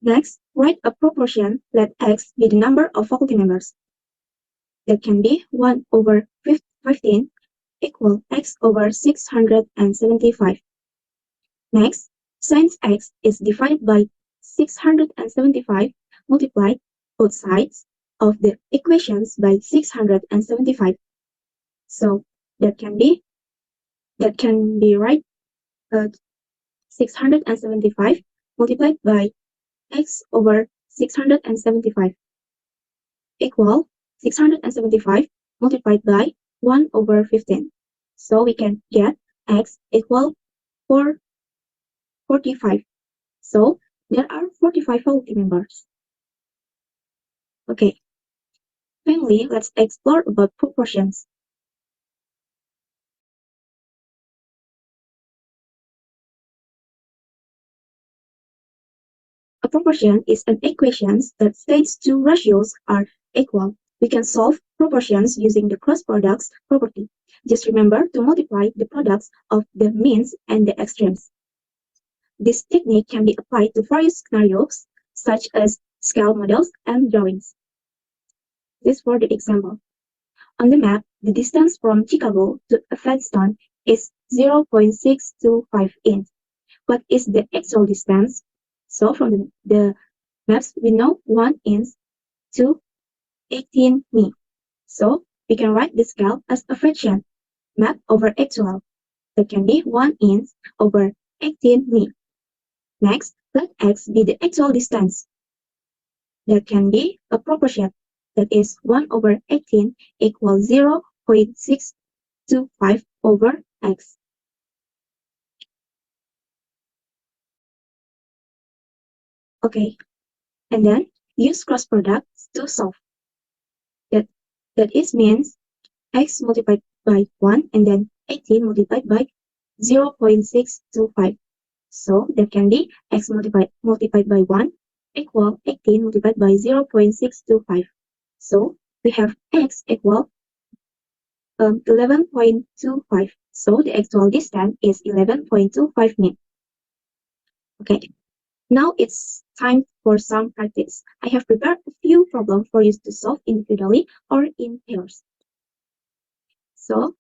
next, write a proportion, let X be the number of faculty members. That can be 1 over 15 equal X over 675. Next, since X is divided by 675, multiply both sides of the equations by 675. So that can be right 675 multiplied by X over 675 equal 675 multiplied by 1 over 15. So we can get X equal 45. So there are 45 faculty members. Okay. Finally, let's explore about proportions. A proportion is an equation that states two ratios are equal. We can solve proportions using the cross products property. Just remember to multiply the products of the means and the extremes. This technique can be applied to various scenarios, such as scale models and drawings. This for the example. On the map, the distance from Chicago to Evanston is 0.625 inches. What is the actual distance? So from the maps, we know 1 inch to 18 mi. So we can write the scale as a fraction, map over actual. That can be 1 inch over 18 mi. Next, let x be the actual distance. That can be a proportion. That is 1 over 18 equals 0.625 over x. Okay, and then use cross products to solve. That is means x multiplied by 1 and then 18 multiplied by 0.625. So that can be x multiplied by 1 equal 18 multiplied by 0.625. So we have x equal 11.25. So the actual distance is 11.25 meters. Okay, now it's time for some practice. I have prepared a few problems for you to solve individually or in pairs. So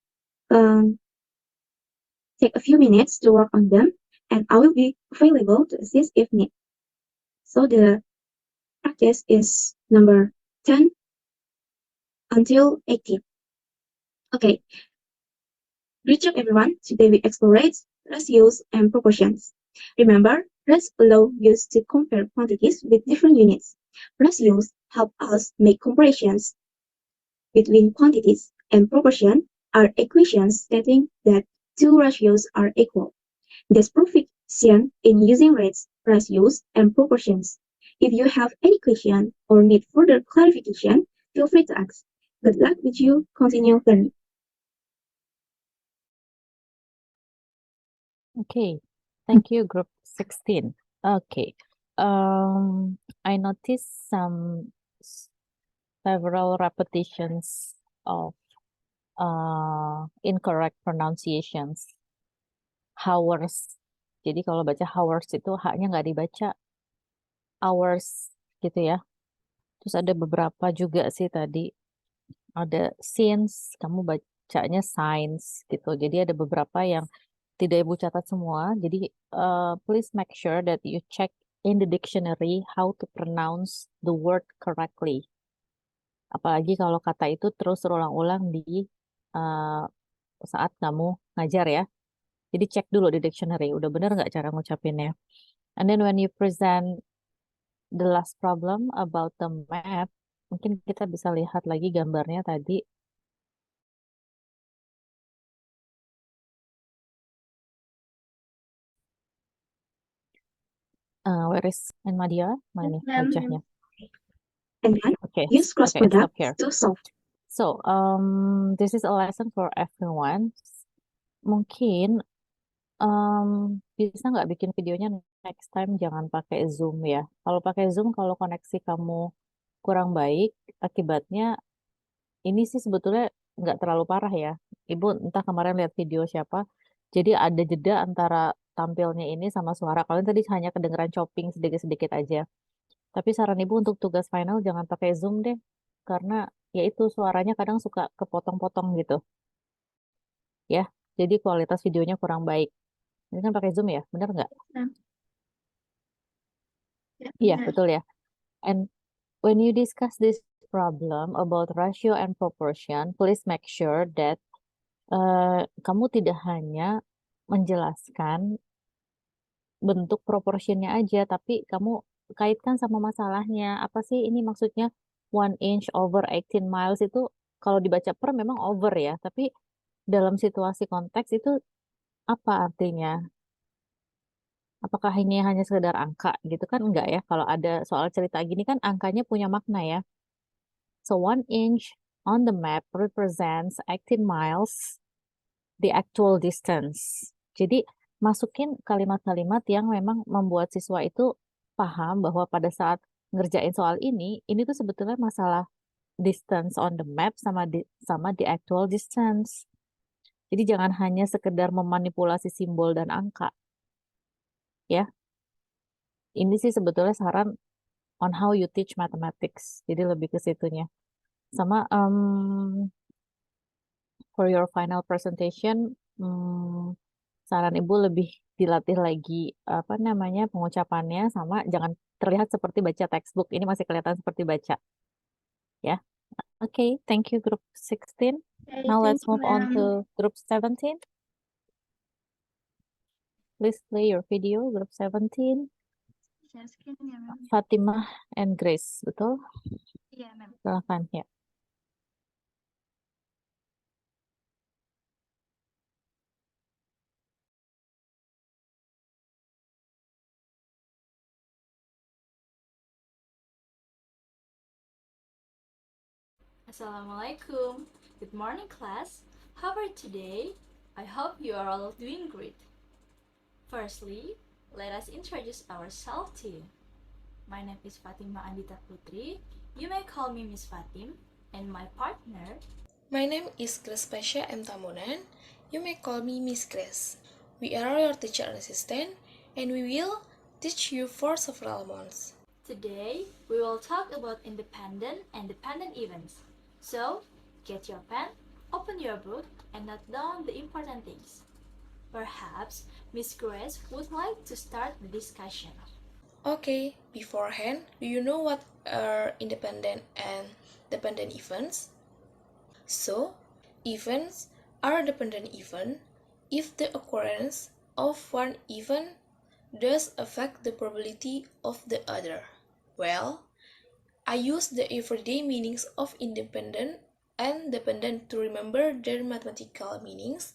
take a few minutes to work on them, and I will be available to assist if need. So the practice is number 10 until 18. Okay. Great job, everyone. Today we explore ratios and proportions. Remember, ratios allow us to compare quantities with different units. Ratios help us make comparisons between quantities, and proportion are equations stating that two ratios are equal. There's proficiency in using rates, ratios, and proportions. If you have any question or need further clarification, feel free to ask. Good luck with you. Continue learning. Okay, thank you, group 16. Okay, I noticed several repetitions of incorrect pronunciations. Hours. Jadi kalau baca hours itu haknya nggak dibaca hours gitu ya. Terus ada beberapa juga sih tadi. Ada since, kamu bacanya science gitu. Jadi ada beberapa yang tidak Ibu catat semua. Jadi please make sure that you check in the dictionary how to pronounce the word correctly. Apalagi kalau kata itu terus terulang-ulang di saat kamu ngajar ya. Jadi cek dulu di dictionary, udah bener nggak cara ngucapinnya. And then when you present the last problem about the map, mungkin kita bisa lihat lagi gambarnya tadi. Where is Madia? Mana nih wajahnya? Okay, use cross okay, stop products here. to solve. So, this is a lesson for everyone. Mungkin bisa nggak bikin videonya next time jangan pakai Zoom ya. Kalau pakai Zoom, kalau koneksi kamu kurang baik, akibatnya ini sih sebetulnya nggak terlalu parah ya. Ibu entah kemarin lihat video siapa, jadi ada jeda antara tampilnya ini sama suara. Kalian tadi hanya kedengeran chopping sedikit-sedikit aja. Tapi saran Ibu untuk tugas final jangan pakai Zoom deh, karena ya itu suaranya kadang suka kepotong-potong gitu. Ya, jadi kualitas videonya kurang baik. Ini kan pakai Zoom ya, benar nggak? Iya, betul ya. And when you discuss this problem about ratio and proportion, please make sure that kamu tidak hanya menjelaskan bentuk proportionnya aja, tapi kamu kaitkan sama masalahnya. Apa sih ini maksudnya 1 inch over 18 miles itu kalau dibaca per memang over ya, tapi dalam situasi konteks itu apa artinya? Apakah ini hanya sekedar angka gitu kan? Enggak ya, kalau ada soal cerita gini kan angkanya punya makna ya. So 1 inch on the map represents 18 miles, the actual distance. Jadi masukin kalimat-kalimat yang memang membuat siswa itu paham bahwa pada saat ngerjain soal ini tuh sebetulnya masalah distance on the map sama the actual distance. Jadi jangan hanya sekedar memanipulasi simbol dan angka. Ya. Ini sih sebetulnya saran on how you teach mathematics. Jadi lebih ke situnya. Sama for your final presentation, saran Ibu lebih dilatih lagi pengucapannya, sama jangan terlihat seperti baca textbook. Ini masih kelihatan seperti baca. Ya. Okay, thank you group 16. Now let's move on to group 17. Please play your video, group 17. Share screen ya, Ma'am. Fatimah and Grace, betul? Iya, Ma'am. Silakan ya. Assalamualaikum. Good morning, class. How are you today? I hope you are all doing great. Firstly, let us introduce ourselves to you. My name is Fatima Andita Putri. You may call me Miss Fatim, and my partner. My name is Grace Pasha M. Tamunan. You may call me Miss Grace. We are your teacher assistant, and we will teach you for several months. Today, we will talk about independent and dependent events. So, get your pen, open your book, and note down the important things. Perhaps Miss Grace would like to start the discussion. Okay, beforehand, do you know what are independent and dependent events? So, events are dependent event if the occurrence of one event does affect the probability of the other. Well, I use the everyday meanings of independent and dependent to remember their mathematical meanings.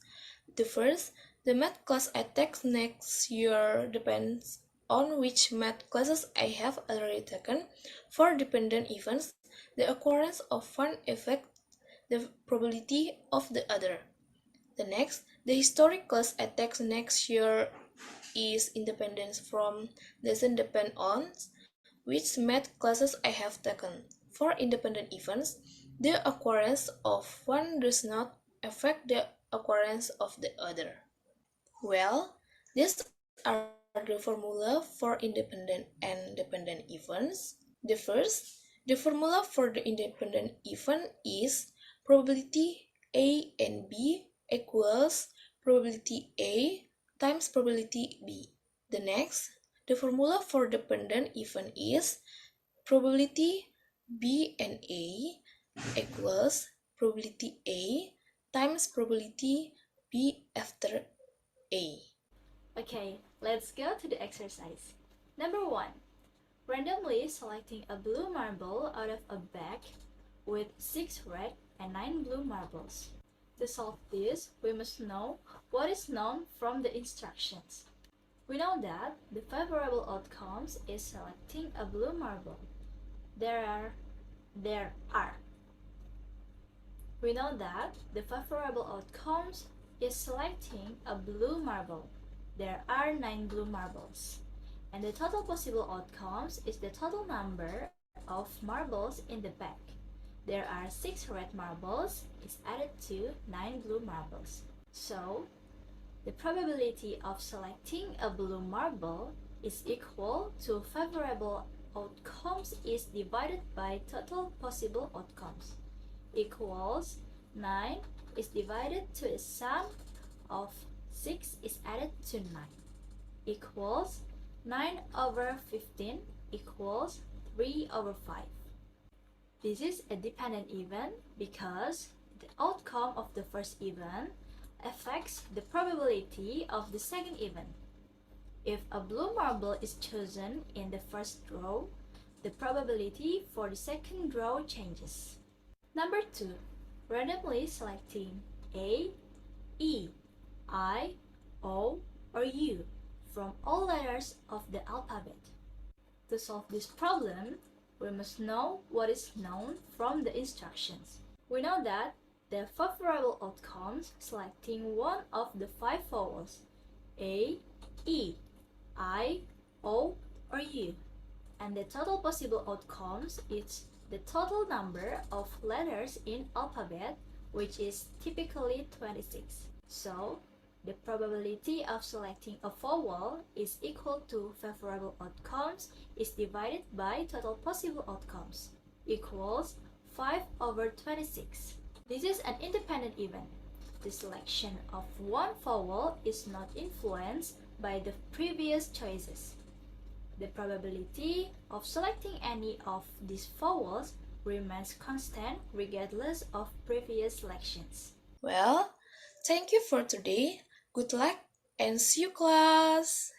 The first, the math class I take next year depends on which math classes I have already taken. For dependent events, the occurrence of one affects the probability of the other. The next, the historic class I take next year is independent from doesn't depend on which math classes I have taken. For independent events, the occurrence of one does not affect the occurrence of the other. Well, these are the formula for independent and dependent events. The first, the formula for the independent event is probability A and B equals probability A times probability B. The next, the formula for dependent event is probability B and A equals probability A times probability B after A. Okay, let's go to the exercise. Number 1. Randomly selecting a blue marble out of a bag with 6 red and 9 blue marbles. To solve this, we must know what is known from the instructions. We know that the favorable outcomes is selecting a blue marble. There are. We know that the favorable outcomes is selecting a blue marble. There are 9 blue marbles. And the total possible outcomes is the total number of marbles in the bag. There are 6 red marbles is added to 9 blue marbles. So, the probability of selecting a blue marble is equal to favorable outcomes is divided by total possible outcomes equals 9 is divided to a sum of 6 is added to 9 equals 9 over 15 equals 3 over 5. This is a dependent event because the outcome of the first event affects the probability of the second event. If a blue marble is chosen in the first row, the probability for the second row changes. Number 2. Randomly selecting A, E, I, O, or U from all letters of the alphabet. To solve this problem, we must know what is known from the instructions. We know that the favorable outcomes selecting one of the 5 vowels A, E, I, O, or U. And the total possible outcomes is the total number of letters in alphabet, which is typically 26. So, the probability of selecting a vowel is equal to favorable outcomes is divided by total possible outcomes equals 5/26. This is an independent event. The selection of one vowel is not influenced by the previous choices. The probability of selecting any of these vowels remains constant regardless of previous selections. Well, thank you for today. Good luck and see you, class.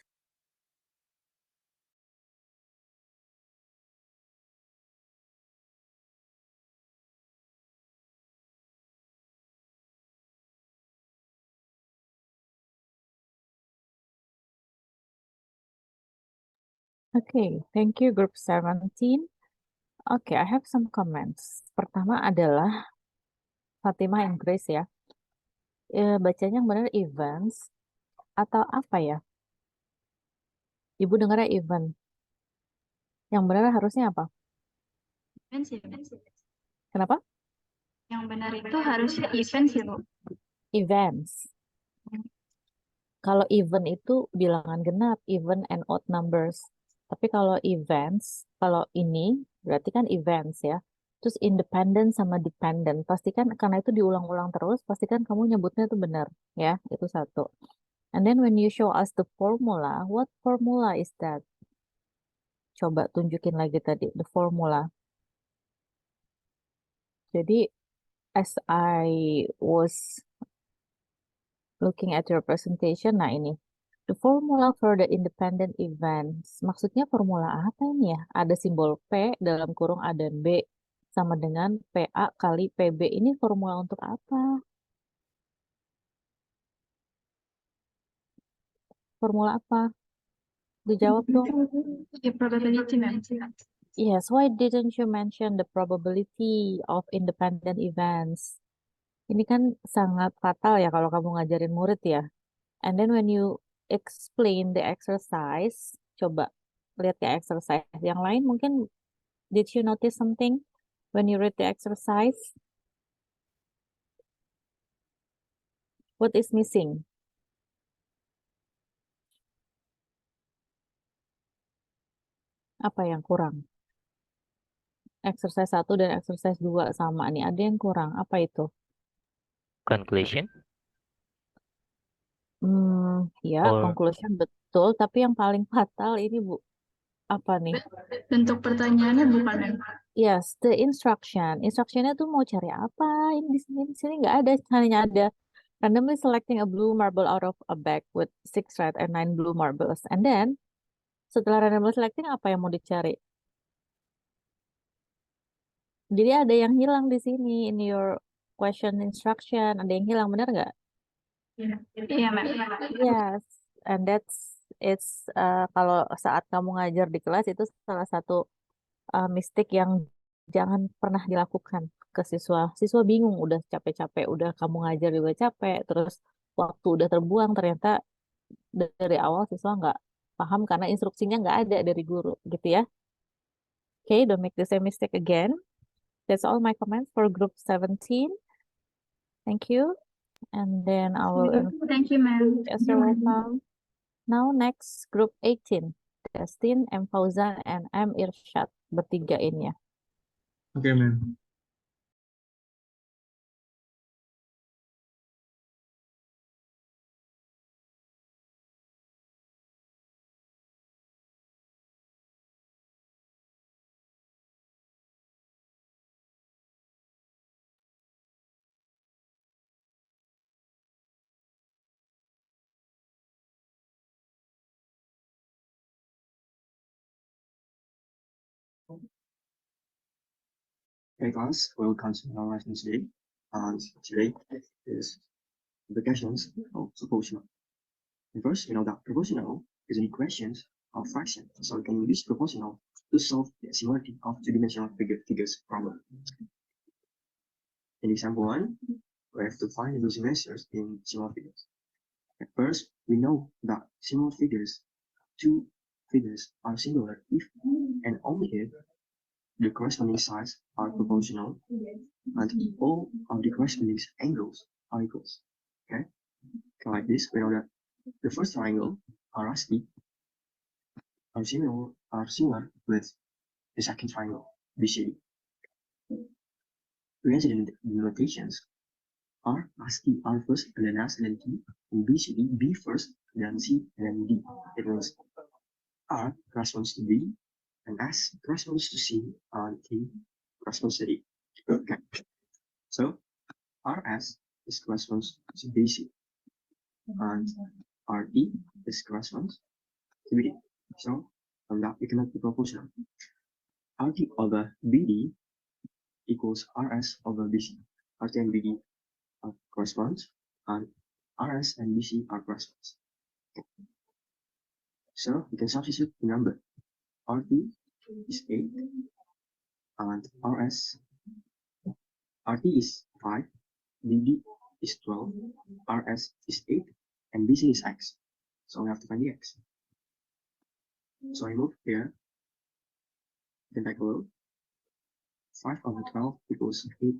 Okay, thank you group 17. Okay, I have some comments. Pertama adalah Fatimah and Grace ya. Bacanya yang benar events atau apa ya? Ibu dengarnya event. Yang benar harusnya apa? Events ya, Bu? Kenapa? Yang benar itu harusnya events ya, Bu? Events. Kalau event itu bilangan genap, even and odd numbers. Tapi kalau events, kalau ini berarti kan events ya. Terus independent sama dependent. Pastikan karena itu diulang-ulang terus, pastikan kamu nyebutnya itu benar ya. Itu satu. And then when you show us the formula, what formula is that? Coba tunjukin lagi tadi the formula. Jadi as I was looking at your presentation, nah ini the formula for the independent events. Maksudnya formula apa ini ya? Ada simbol P dalam kurung A dan B sama dengan PA kali PB. Ini formula untuk apa? Formula apa? Dijawab dong. Probability, ma'am. Yes, why didn't you mention the probability of independent events? Ini kan sangat fatal ya kalau kamu ngajarin murid ya. And then when you explain the exercise, coba lihat ya exercise. Yang lain mungkin, did you notice something when you read the exercise? What is missing? Apa yang kurang? Exercise 1 dan exercise 2 sama nih. Ada yang kurang. Apa itu? Conclusion? Ya, Or conclusion betul. Tapi yang paling fatal ini, Bu. Apa nih? Bentuk pertanyaannya bukan, ma'am. Yes, the instruction. Instructionnya tuh mau cari apa? Ini di sini nggak ada. Hanya ada randomly selecting a blue marble out of a bag with 6 red and 9 blue marbles. And then, setelah randomly selecting, apa yang mau dicari? Jadi ada yang hilang di sini. In your question instruction, ada yang hilang. Benar nggak? Iya, ma'am. Yes, and it's kalau saat kamu ngajar di kelas itu salah satu mistake yang jangan pernah dilakukan ke siswa. Siswa bingung, udah capek-capek, udah kamu ngajar juga capek, terus waktu udah terbuang, ternyata dari awal siswa nggak paham karena instruksinya nggak ada dari guru, gitu ya. Okay, don't make the same mistake again. That's all my comments for group 17. Thank you. And then I will Thank you, ma'am. Yes, you're welcome. Now next group 18. Destin, M. Fauzan, and M. Irsyad. Bertiga ini ya. Okay, ma'am. Hey class, welcome to our lesson today. Today is applications of proportional. And first, you know that proportional is an equation of fraction. So we can use proportional to solve the similarity of two-dimensional figures problem. In example 1, we have to find the losing measures in similar figures. At first, we know that similar figures, two figures are similar if and only if the corresponding sides are proportional and all of the corresponding angles are equal. Okay? Like this, we know that the first triangle, RST, are similar with the second triangle, BCD. We answer the notations. R as T, R first, and then S, and then T, and BCD, B first, then C, and then D. It means R corresponds to B, and S corresponds to C, and T corresponds to D. Okay. So RS is corresponds to BC, and RT is corresponds to BD. So from that we cannot be proportional. RT over BD equals RS over BC. RT and BD are corresponds, and RS and BC are corresponds. Okay. So we can substitute the number. RT is 8, and RT is 5, BD is 12, RS is 8, and BC is X. So we have to find the X. So I move here. You can take a look. 5 over 12 equals 8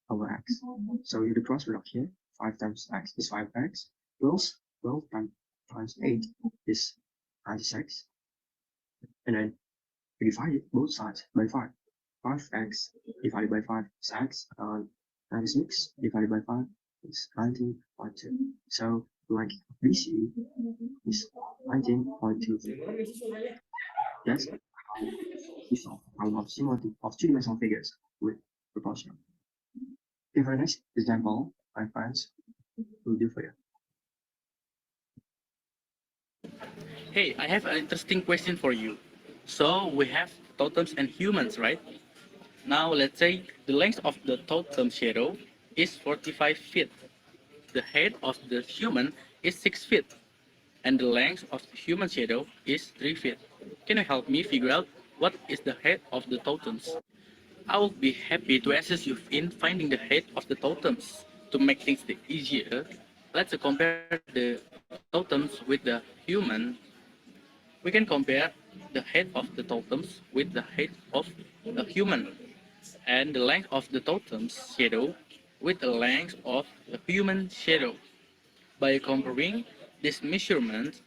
over X. So we do the cross product here. 5 times X is 5X. Plus 12 times 8 is 96. And then we divide both sides by 5. 5X divided by 5 is X. 96 divided by 5 is 19.2. So like BC is 19.2. That's we solve problem of similarity of two-dimensional figures with proportional. Okay, for the next example, my friends will do for you. Hey, I have an interesting question for you. So we have totems and humans, right? Now let's say the length of the totem shadow is 45 feet. The head of the human is 6 feet. And the length of the human shadow is 3 feet. Can you help me figure out what is the head of the totems? I will be happy to assist you in finding the head of the totems. To make things easier, let's compare the totems with the human. We can compare the head of the totems with the head of a human, and the length of the totem's shadow with the length of the human shadow. By comparing these measurements,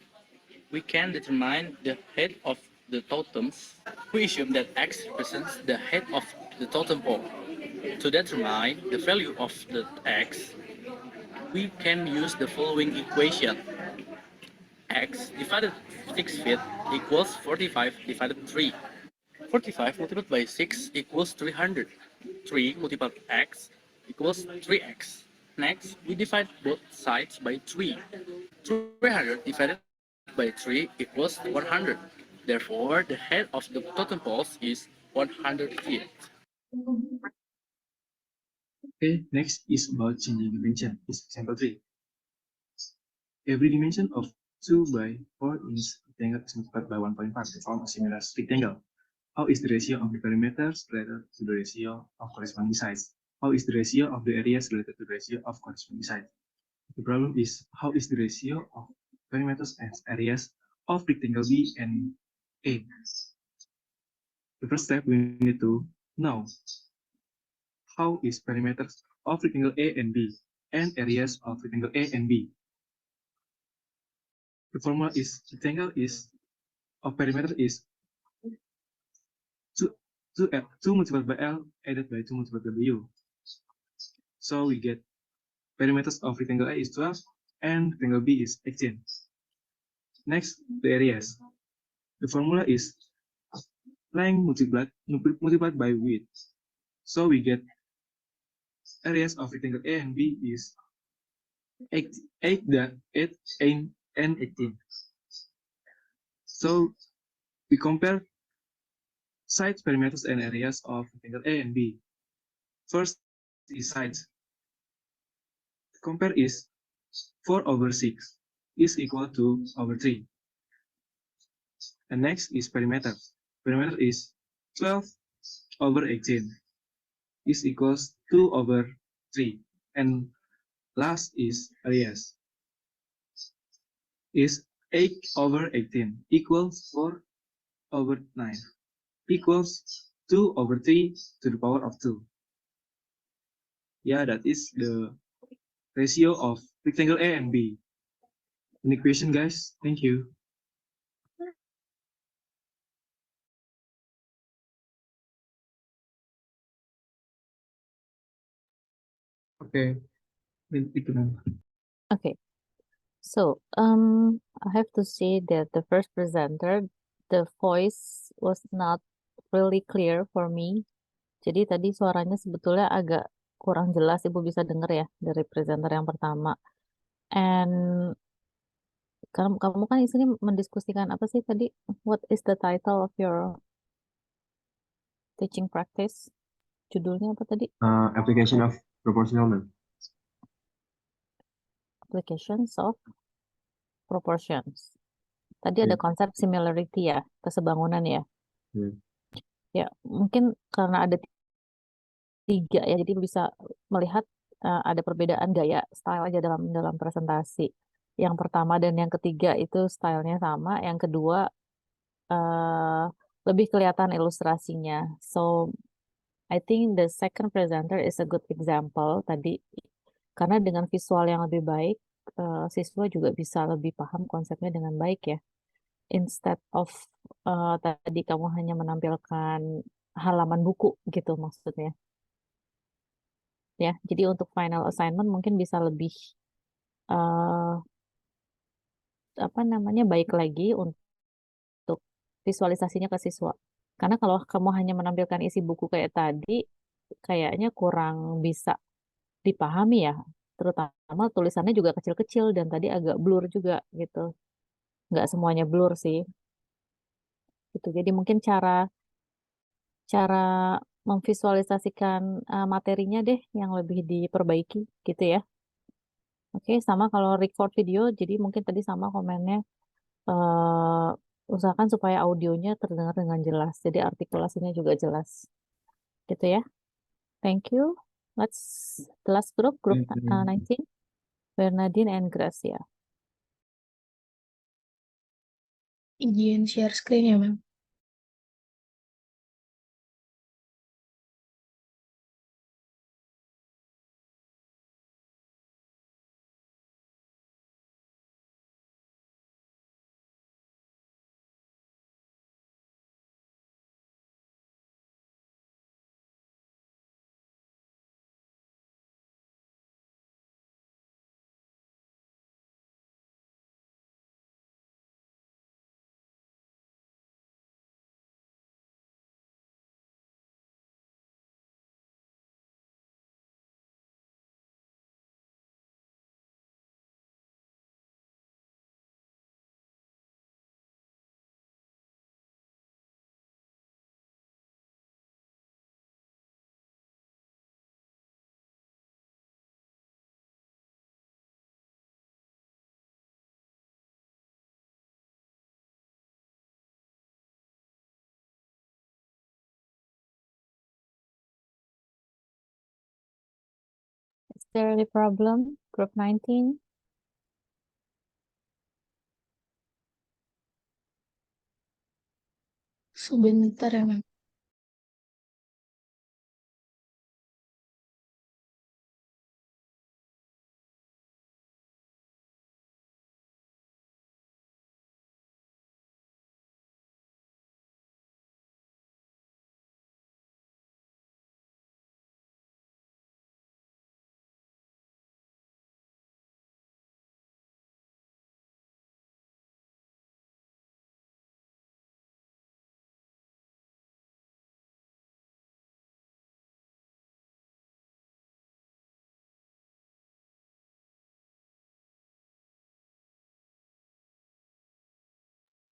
we can determine the head of the totems. We assume that X represents the head of the totem pole. To determine the value of the X, we can use the following equation. X divided 6 feet equals 45 divided 3. 45 multiplied by 6 equals 300. 3 multiplied by X equals 3X. Next, we divide both sides by 3. 300 divided by 3 equals 100. Therefore, the head of the totem poles is 100 feet. Okay, next is about changing dimension. Is example 3. Every dimension of 2 by 4 inch rectangle is multiplied by 1.5 to form a similar rectangle. How is the ratio of the perimeters related to the ratio of corresponding sides? How is the ratio of the areas related to the ratio of corresponding sides? The problem is, how is the ratio of perimeters and areas of rectangle B and A? The first step, we need to know how is perimeters of rectangle A and B and areas of rectangle A and B. The formula is rectangle is of perimeter is 2 multiplied by L added by 2 multiplied by U. So we get perimeters of rectangle A is 12 and rectangle B is 18. Next, the areas. The formula is length multiplied by width. So we get areas of rectangle A and B is 8 and 18. So we compare sides, perimeters, and areas of rectangle A and B. First is sides. Compare is 4 over 6 is equal to over 3. And next is perimeters. Perimeter is 12 over 18 is equals 2 over 3. And last is areas is 8/18 equals 4/9 equals 2/3 to the power of 2. Yeah, that is the ratio of rectangle A and B. Any question, guys? Thank you. Okay. Okay, so I have to say that the first presenter, the voice was not really clear for me. Jadi tadi suaranya sebetulnya agak kurang jelas, Ibu bisa dengar ya dari presenter yang pertama. And kamu kan di sini mendiskusikan apa sih tadi? What is the title of your teaching practice? Judulnya apa tadi? Application of proportional map. Applications of proportions. Tadi ada konsep similarity ya, kesebangunan ya. Ya, mungkin karena ada 3 ya, jadi bisa melihat ada perbedaan gaya style aja dalam presentasi. Yang pertama dan yang ketiga itu stylenya sama, yang kedua lebih kelihatan ilustrasinya. So I think the second presenter is a good example tadi, karena dengan visual yang lebih baik, siswa juga bisa lebih paham konsepnya dengan baik ya. Instead of tadi kamu hanya menampilkan halaman buku gitu maksudnya. Ya, jadi untuk final assignment mungkin bisa lebih baik lagi untuk visualisasinya ke siswa. Karena kalau kamu hanya menampilkan isi buku kayak tadi, kayaknya kurang bisa dipahami ya. Terutama tulisannya juga kecil-kecil dan tadi agak blur juga gitu. Nggak semuanya blur sih. Gitu. Jadi mungkin cara memvisualisasikan materinya deh yang lebih diperbaiki gitu ya. Oke, sama kalau record video, jadi mungkin tadi sama komennya, usahakan supaya audionya terdengar dengan jelas, jadi artikulasinya juga jelas. Gitu ya. Thank you. Let's the last group 19, Bernardine and Gracia. Izin share screen ya, Ma'am. Is there any problem? Group 19? Sebentar ya, Ma'am.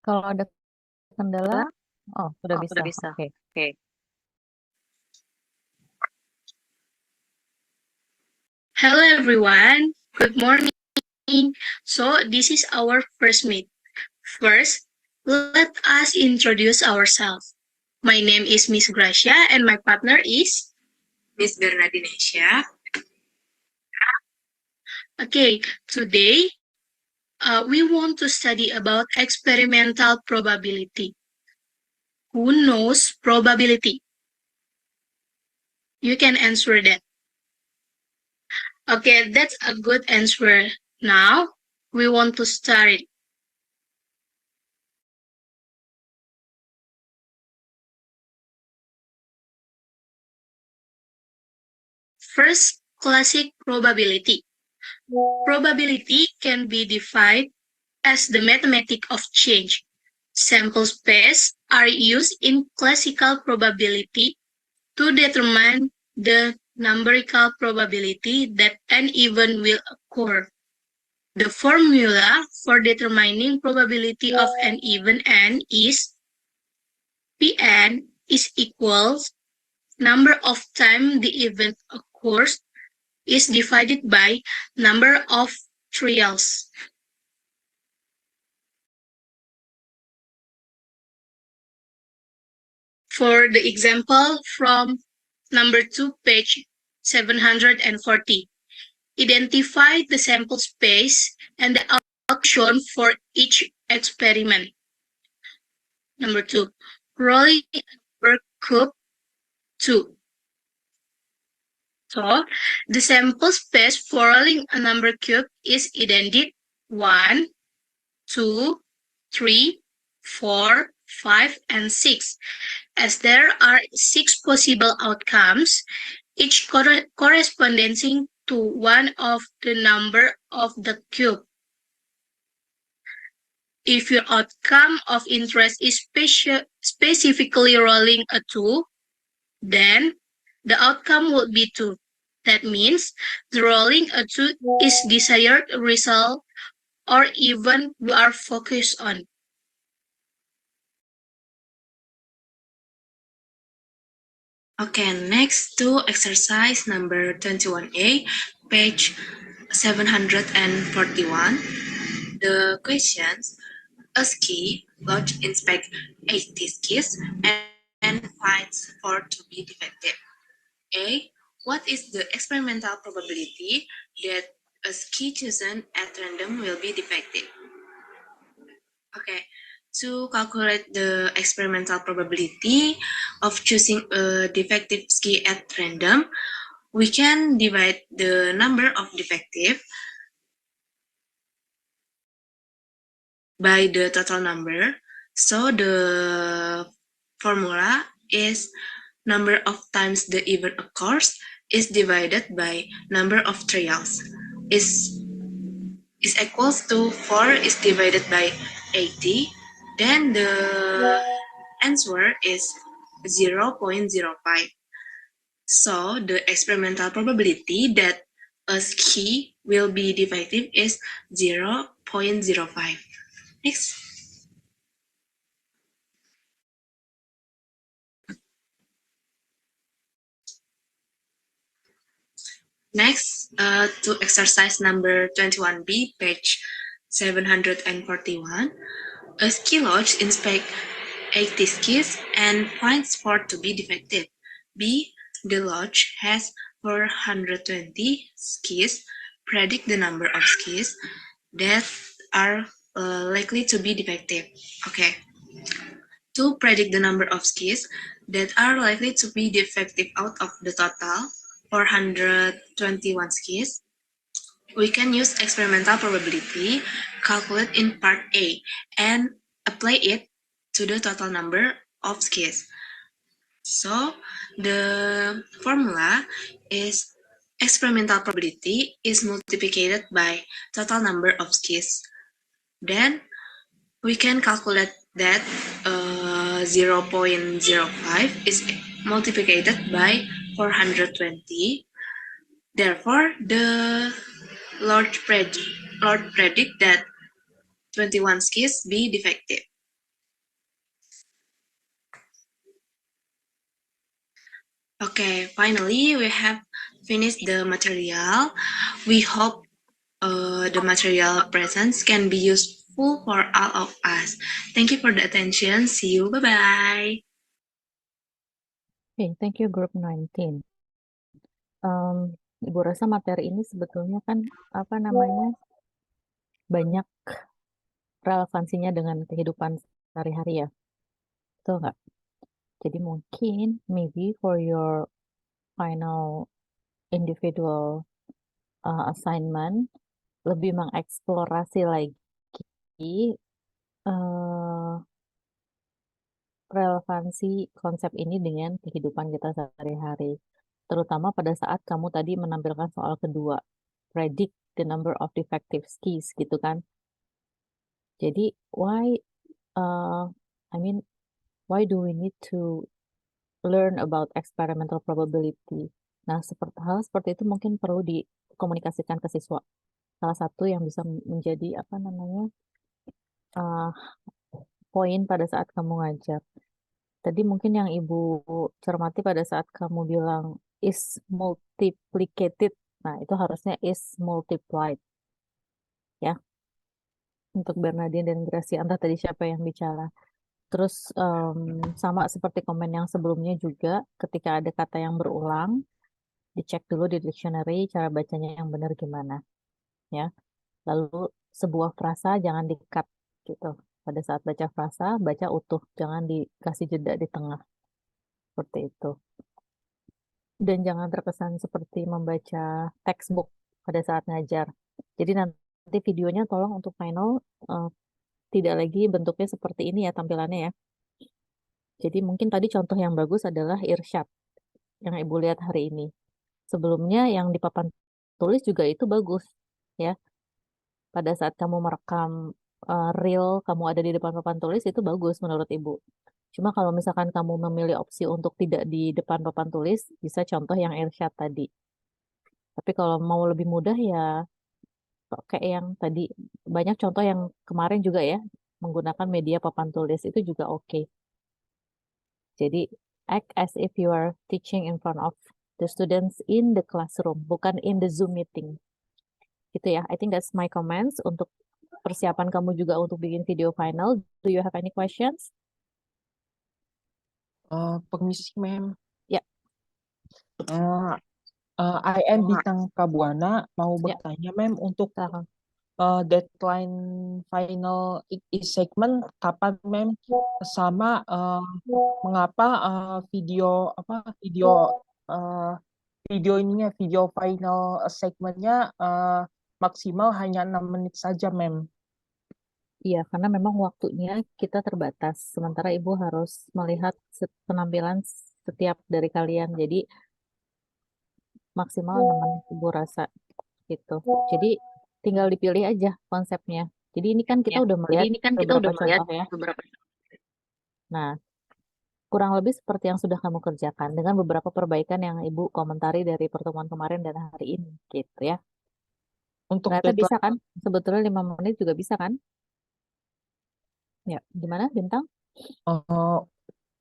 Kalau ada kendala, sudah bisa. Oke. Hello everyone, good morning. So this is our first meet. First, let us introduce ourselves. My name is Miss Gracia and my partner is Miss Bernardinesia. Okay, today we want to study about experimental probability. Who knows probability? You can answer that. Okay, that's a good answer. Now, we want to start it. First, classic probability. Probability can be defined as the mathematics of change. Sample space are used in classical probability to determine the numerical probability that an event will occur. The formula for determining probability of an event n is Pn is equals number of times the event occurs is divided by number of trials. For the example from number 2, page 740, identify the sample space and the outcome shown for each experiment. Number 2, rolling number cube 2. So, the sample space for rolling a number cube is identical 1, 2, 3, 4, 5, and 6. As there are 6 possible outcomes, each corresponding to one of the number of the cube. If your outcome of interest is specifically rolling a 2, then the outcome would be 2. That means the rolling a 2 is desired result or even we are focused on. Okay, next to exercise number 21A, page 741. The questions: a ski lodge inspect 80 skis and finds 4 to be defective. A. What is the experimental probability that a ski chosen at random will be defective? Okay, to calculate the experimental probability of choosing a defective ski at random, we can divide the number of defective by the total number. So the formula is number of times the event occurs is divided by number of trials is equals to 4 is divided by 80. Then the answer is 0.05. So the experimental probability that a ski will be defective is 0.05. Next. Next, to exercise number 21B, page 741. A ski lodge inspects 80 skis and finds 4 to be defective. B. The lodge has 420 skis. Predict the number of skis that are likely to be defective. Okay. To predict the number of skis that are likely to be defective out of the total 421 skis, we can use experimental probability calculate in part A and apply it to the total number of skis. So the formula is experimental probability is multiplied by total number of skis. Then we can calculate that 0.05 is multiplied by 420. Therefore, the Lord predict that 21 skis be defective. Okay, finally, we have finished the material. We hope the material presents can be useful for all of us. Thank you for the attention. See you. Bye-bye. Okay, thank you group 19. Ibu rasa materi ini sebetulnya kan banyak relevansinya dengan kehidupan sehari-hari ya. Betul nggak? Jadi mungkin maybe for your final individual assignment lebih mengeksplorasi lagi relevansi konsep ini dengan kehidupan kita sehari-hari. Terutama pada saat kamu tadi menampilkan soal kedua, predict the number of defective skis gitu kan. Jadi why do we need to learn about experimental probability? Nah, hal seperti itu mungkin perlu dikomunikasikan ke siswa. Salah satu yang bisa menjadi poin pada saat kamu ngajar. Tadi mungkin yang Ibu cermati pada saat kamu bilang is multiplicated. Nah, itu harusnya is multiplied. Ya. Untuk Bernadine dan Gracia, entah tadi siapa yang bicara. Terus sama seperti komen yang sebelumnya juga, ketika ada kata yang berulang, dicek dulu di dictionary cara bacanya yang benar gimana. Ya. Lalu sebuah frasa jangan di-cut gitu. Pada saat baca frasa, baca utuh, jangan dikasih jeda di tengah. Seperti itu. Dan jangan terkesan seperti membaca textbook pada saat ngajar. Jadi nanti videonya tolong untuk final tidak lagi bentuknya seperti ini ya tampilannya ya. Jadi mungkin tadi contoh yang bagus adalah irsyad yang Ibu lihat hari ini. Sebelumnya yang di papan tulis juga itu bagus ya. Pada saat kamu merekam reel, kamu ada di depan papan tulis itu bagus menurut Ibu. Cuma kalau misalkan kamu memilih opsi untuk tidak di depan papan tulis, bisa contoh yang irsyad tadi. Tapi kalau mau lebih mudah ya kayak yang tadi, banyak contoh yang kemarin juga ya, menggunakan media papan tulis, itu juga oke. Jadi, act as if you are teaching in front of the students in the classroom, bukan in the Zoom meeting. Gitu ya, I think that's my comments untuk persiapan kamu juga untuk bikin video final. Do you have any questions? Permisi, ma'am. Ya. I am Bintang Kabuana, mau Ya. bertanya, ma'am, untuk Silakan. deadline final segment kapan, ma'am? Sama mengapa video final segmentnya maksimal hanya 6 menit saja, ma'am. Iya, karena memang waktunya kita terbatas. Sementara Ibu harus melihat penampilan setiap dari kalian. Jadi maksimal 6 menit Ibu rasa gitu. Jadi tinggal dipilih aja konsepnya. Jadi ini kan kita udah melihat beberapa contoh ya. Nah, kurang lebih seperti yang sudah kamu kerjakan dengan beberapa perbaikan yang Ibu komentari dari pertemuan kemarin dan hari ini gitu ya. Untuk Ternyata bisa kan? Sebetulnya 5 menit juga bisa kan? Ya, gimana Bintang?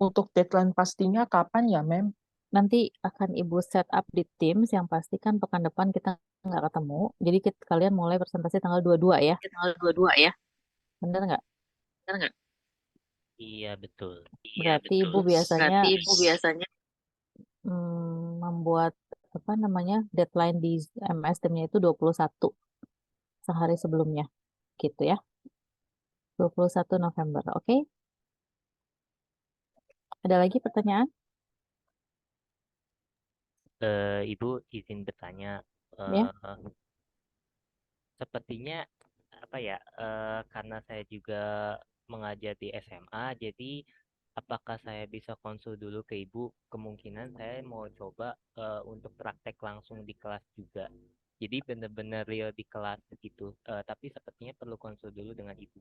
Untuk deadline pastinya kapan ya, ma'am? Nanti akan Ibu set up di Teams, yang pasti kan pekan depan kita nggak ketemu. Jadi kalian mulai presentasi tanggal 22 ya. Tanggal 22 ya. Bener nggak? Benar nggak? Iya, betul. Berarti Ibu biasanya membuat deadline di MS Team-nya itu 21 sehari sebelumnya. Gitu ya. 21 November, oke? Ada lagi pertanyaan? Ibu izin bertanya, Ya. sepertinya karena saya juga mengajar di SMA, jadi apakah saya bisa konsul dulu ke Ibu? Kemungkinan saya mau coba untuk praktek langsung di kelas juga. Jadi benar-benar real di kelas gitu. Tapi sepertinya perlu konsul dulu dengan Ibu.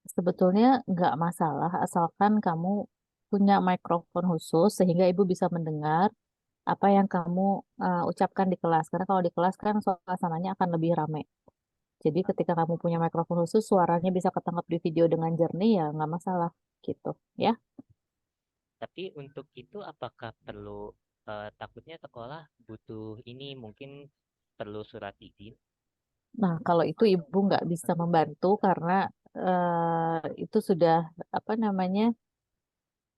Sebetulnya nggak masalah, asalkan kamu punya mikrofon khusus sehingga Ibu bisa mendengar apa yang kamu ucapkan di kelas. Karena kalau di kelas kan suasananya akan lebih ramai. Jadi ketika kamu punya mikrofon khusus, suaranya bisa ketangkap di video dengan jernih, ya nggak masalah gitu ya. Tapi untuk itu apakah perlu, takutnya sekolah butuh ini, mungkin perlu surat izin? Nah, kalau itu Ibu nggak bisa membantu karena itu sudah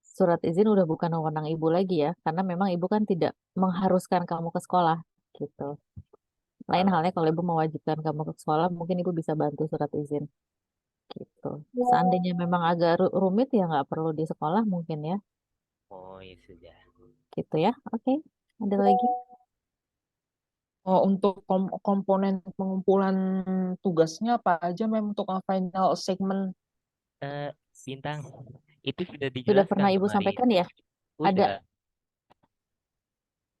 surat izin udah bukan wewenang Ibu lagi ya, karena memang Ibu kan tidak mengharuskan kamu ke sekolah gitu. Lain halnya kalau ibu mewajibkan kamu ke sekolah, mungkin ibu bisa bantu surat izin. Gitu. Seandainya memang agak rumit ya nggak perlu di sekolah mungkin ya. Oh, ya sudah. Gitu ya. Oke. Ada lagi? Oh, untuk komponen pengumpulan tugasnya apa aja mem untuk final assignment? Bintang, itu sudah Sudah dijelaskan pernah ibu kemarin. sampaikan ya? Ada. Udah,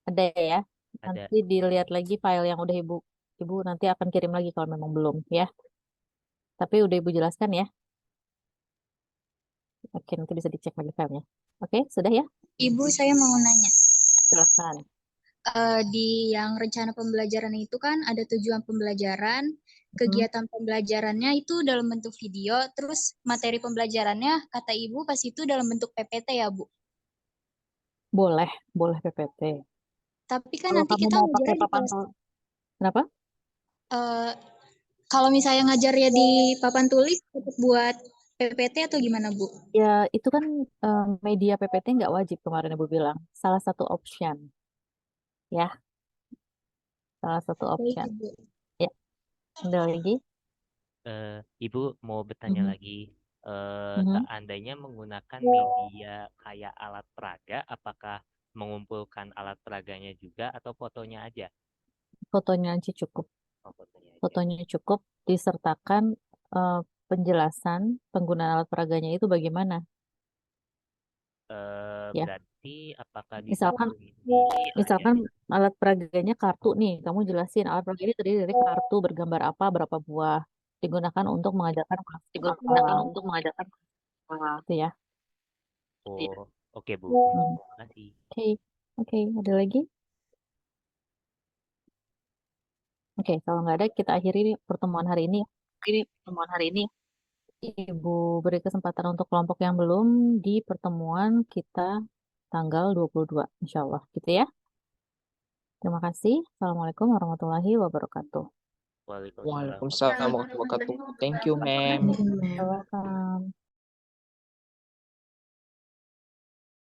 Ada ya. ada. Nanti dilihat lagi file yang udah ibu nanti akan kirim lagi kalau memang belum ya. Tapi udah ibu jelaskan ya. Oke, nanti bisa dicek lagi filenya. Oke, sudah ya? Ibu, saya mau nanya. Silakan. Di yang rencana pembelajaran itu kan ada tujuan pembelajaran, kegiatan pembelajarannya itu dalam bentuk video, terus materi pembelajarannya kata ibu pas itu dalam bentuk PPT ya, Bu? Boleh PPT. Tapi kan Kalau nanti kamu kita mau ngajarnya pakai di papan kelas. tulis, kenapa? Kalau misalnya ngajarnya di papan tulis tetap buat PPT atau gimana, Bu? Ya, itu kan media PPT nggak wajib kemarin ibu bilang. Salah satu option. Ya, salah satu Baik, option. Ibu. Ya, ada lagi? Ibu mau bertanya Mhm. lagi, Mhm. seandainya menggunakan media kayak alat peraga, apakah mengumpulkan alat peraganya juga atau fotonya aja? Fotonya aja cukup. Oh, fotonya aja. Fotonya cukup disertakan penjelasan penggunaan alat peraganya itu bagaimana. Ya. Berarti apakah Misalkan ditulis misalkan alat peraganya kartu nih, kamu jelasin alat peraga ini terdiri dari kartu bergambar apa, berapa buah, digunakan untuk mengajarkan itu ya. Oh, oke Bu. Hmm. Terima kasih. Oke, ada lagi? Oke, kalau nggak ada kita akhiri pertemuan hari ini. Ibu beri kesempatan untuk kelompok yang belum di pertemuan kita tanggal 22, insya Allah, gitu ya. Terima kasih. Assalamualaikum warahmatullahi wabarakatuh. Waalaikumsalam. Waalaikumsalam warahmatullahi wabarakatuh. Thank you, ma'am. Welcome.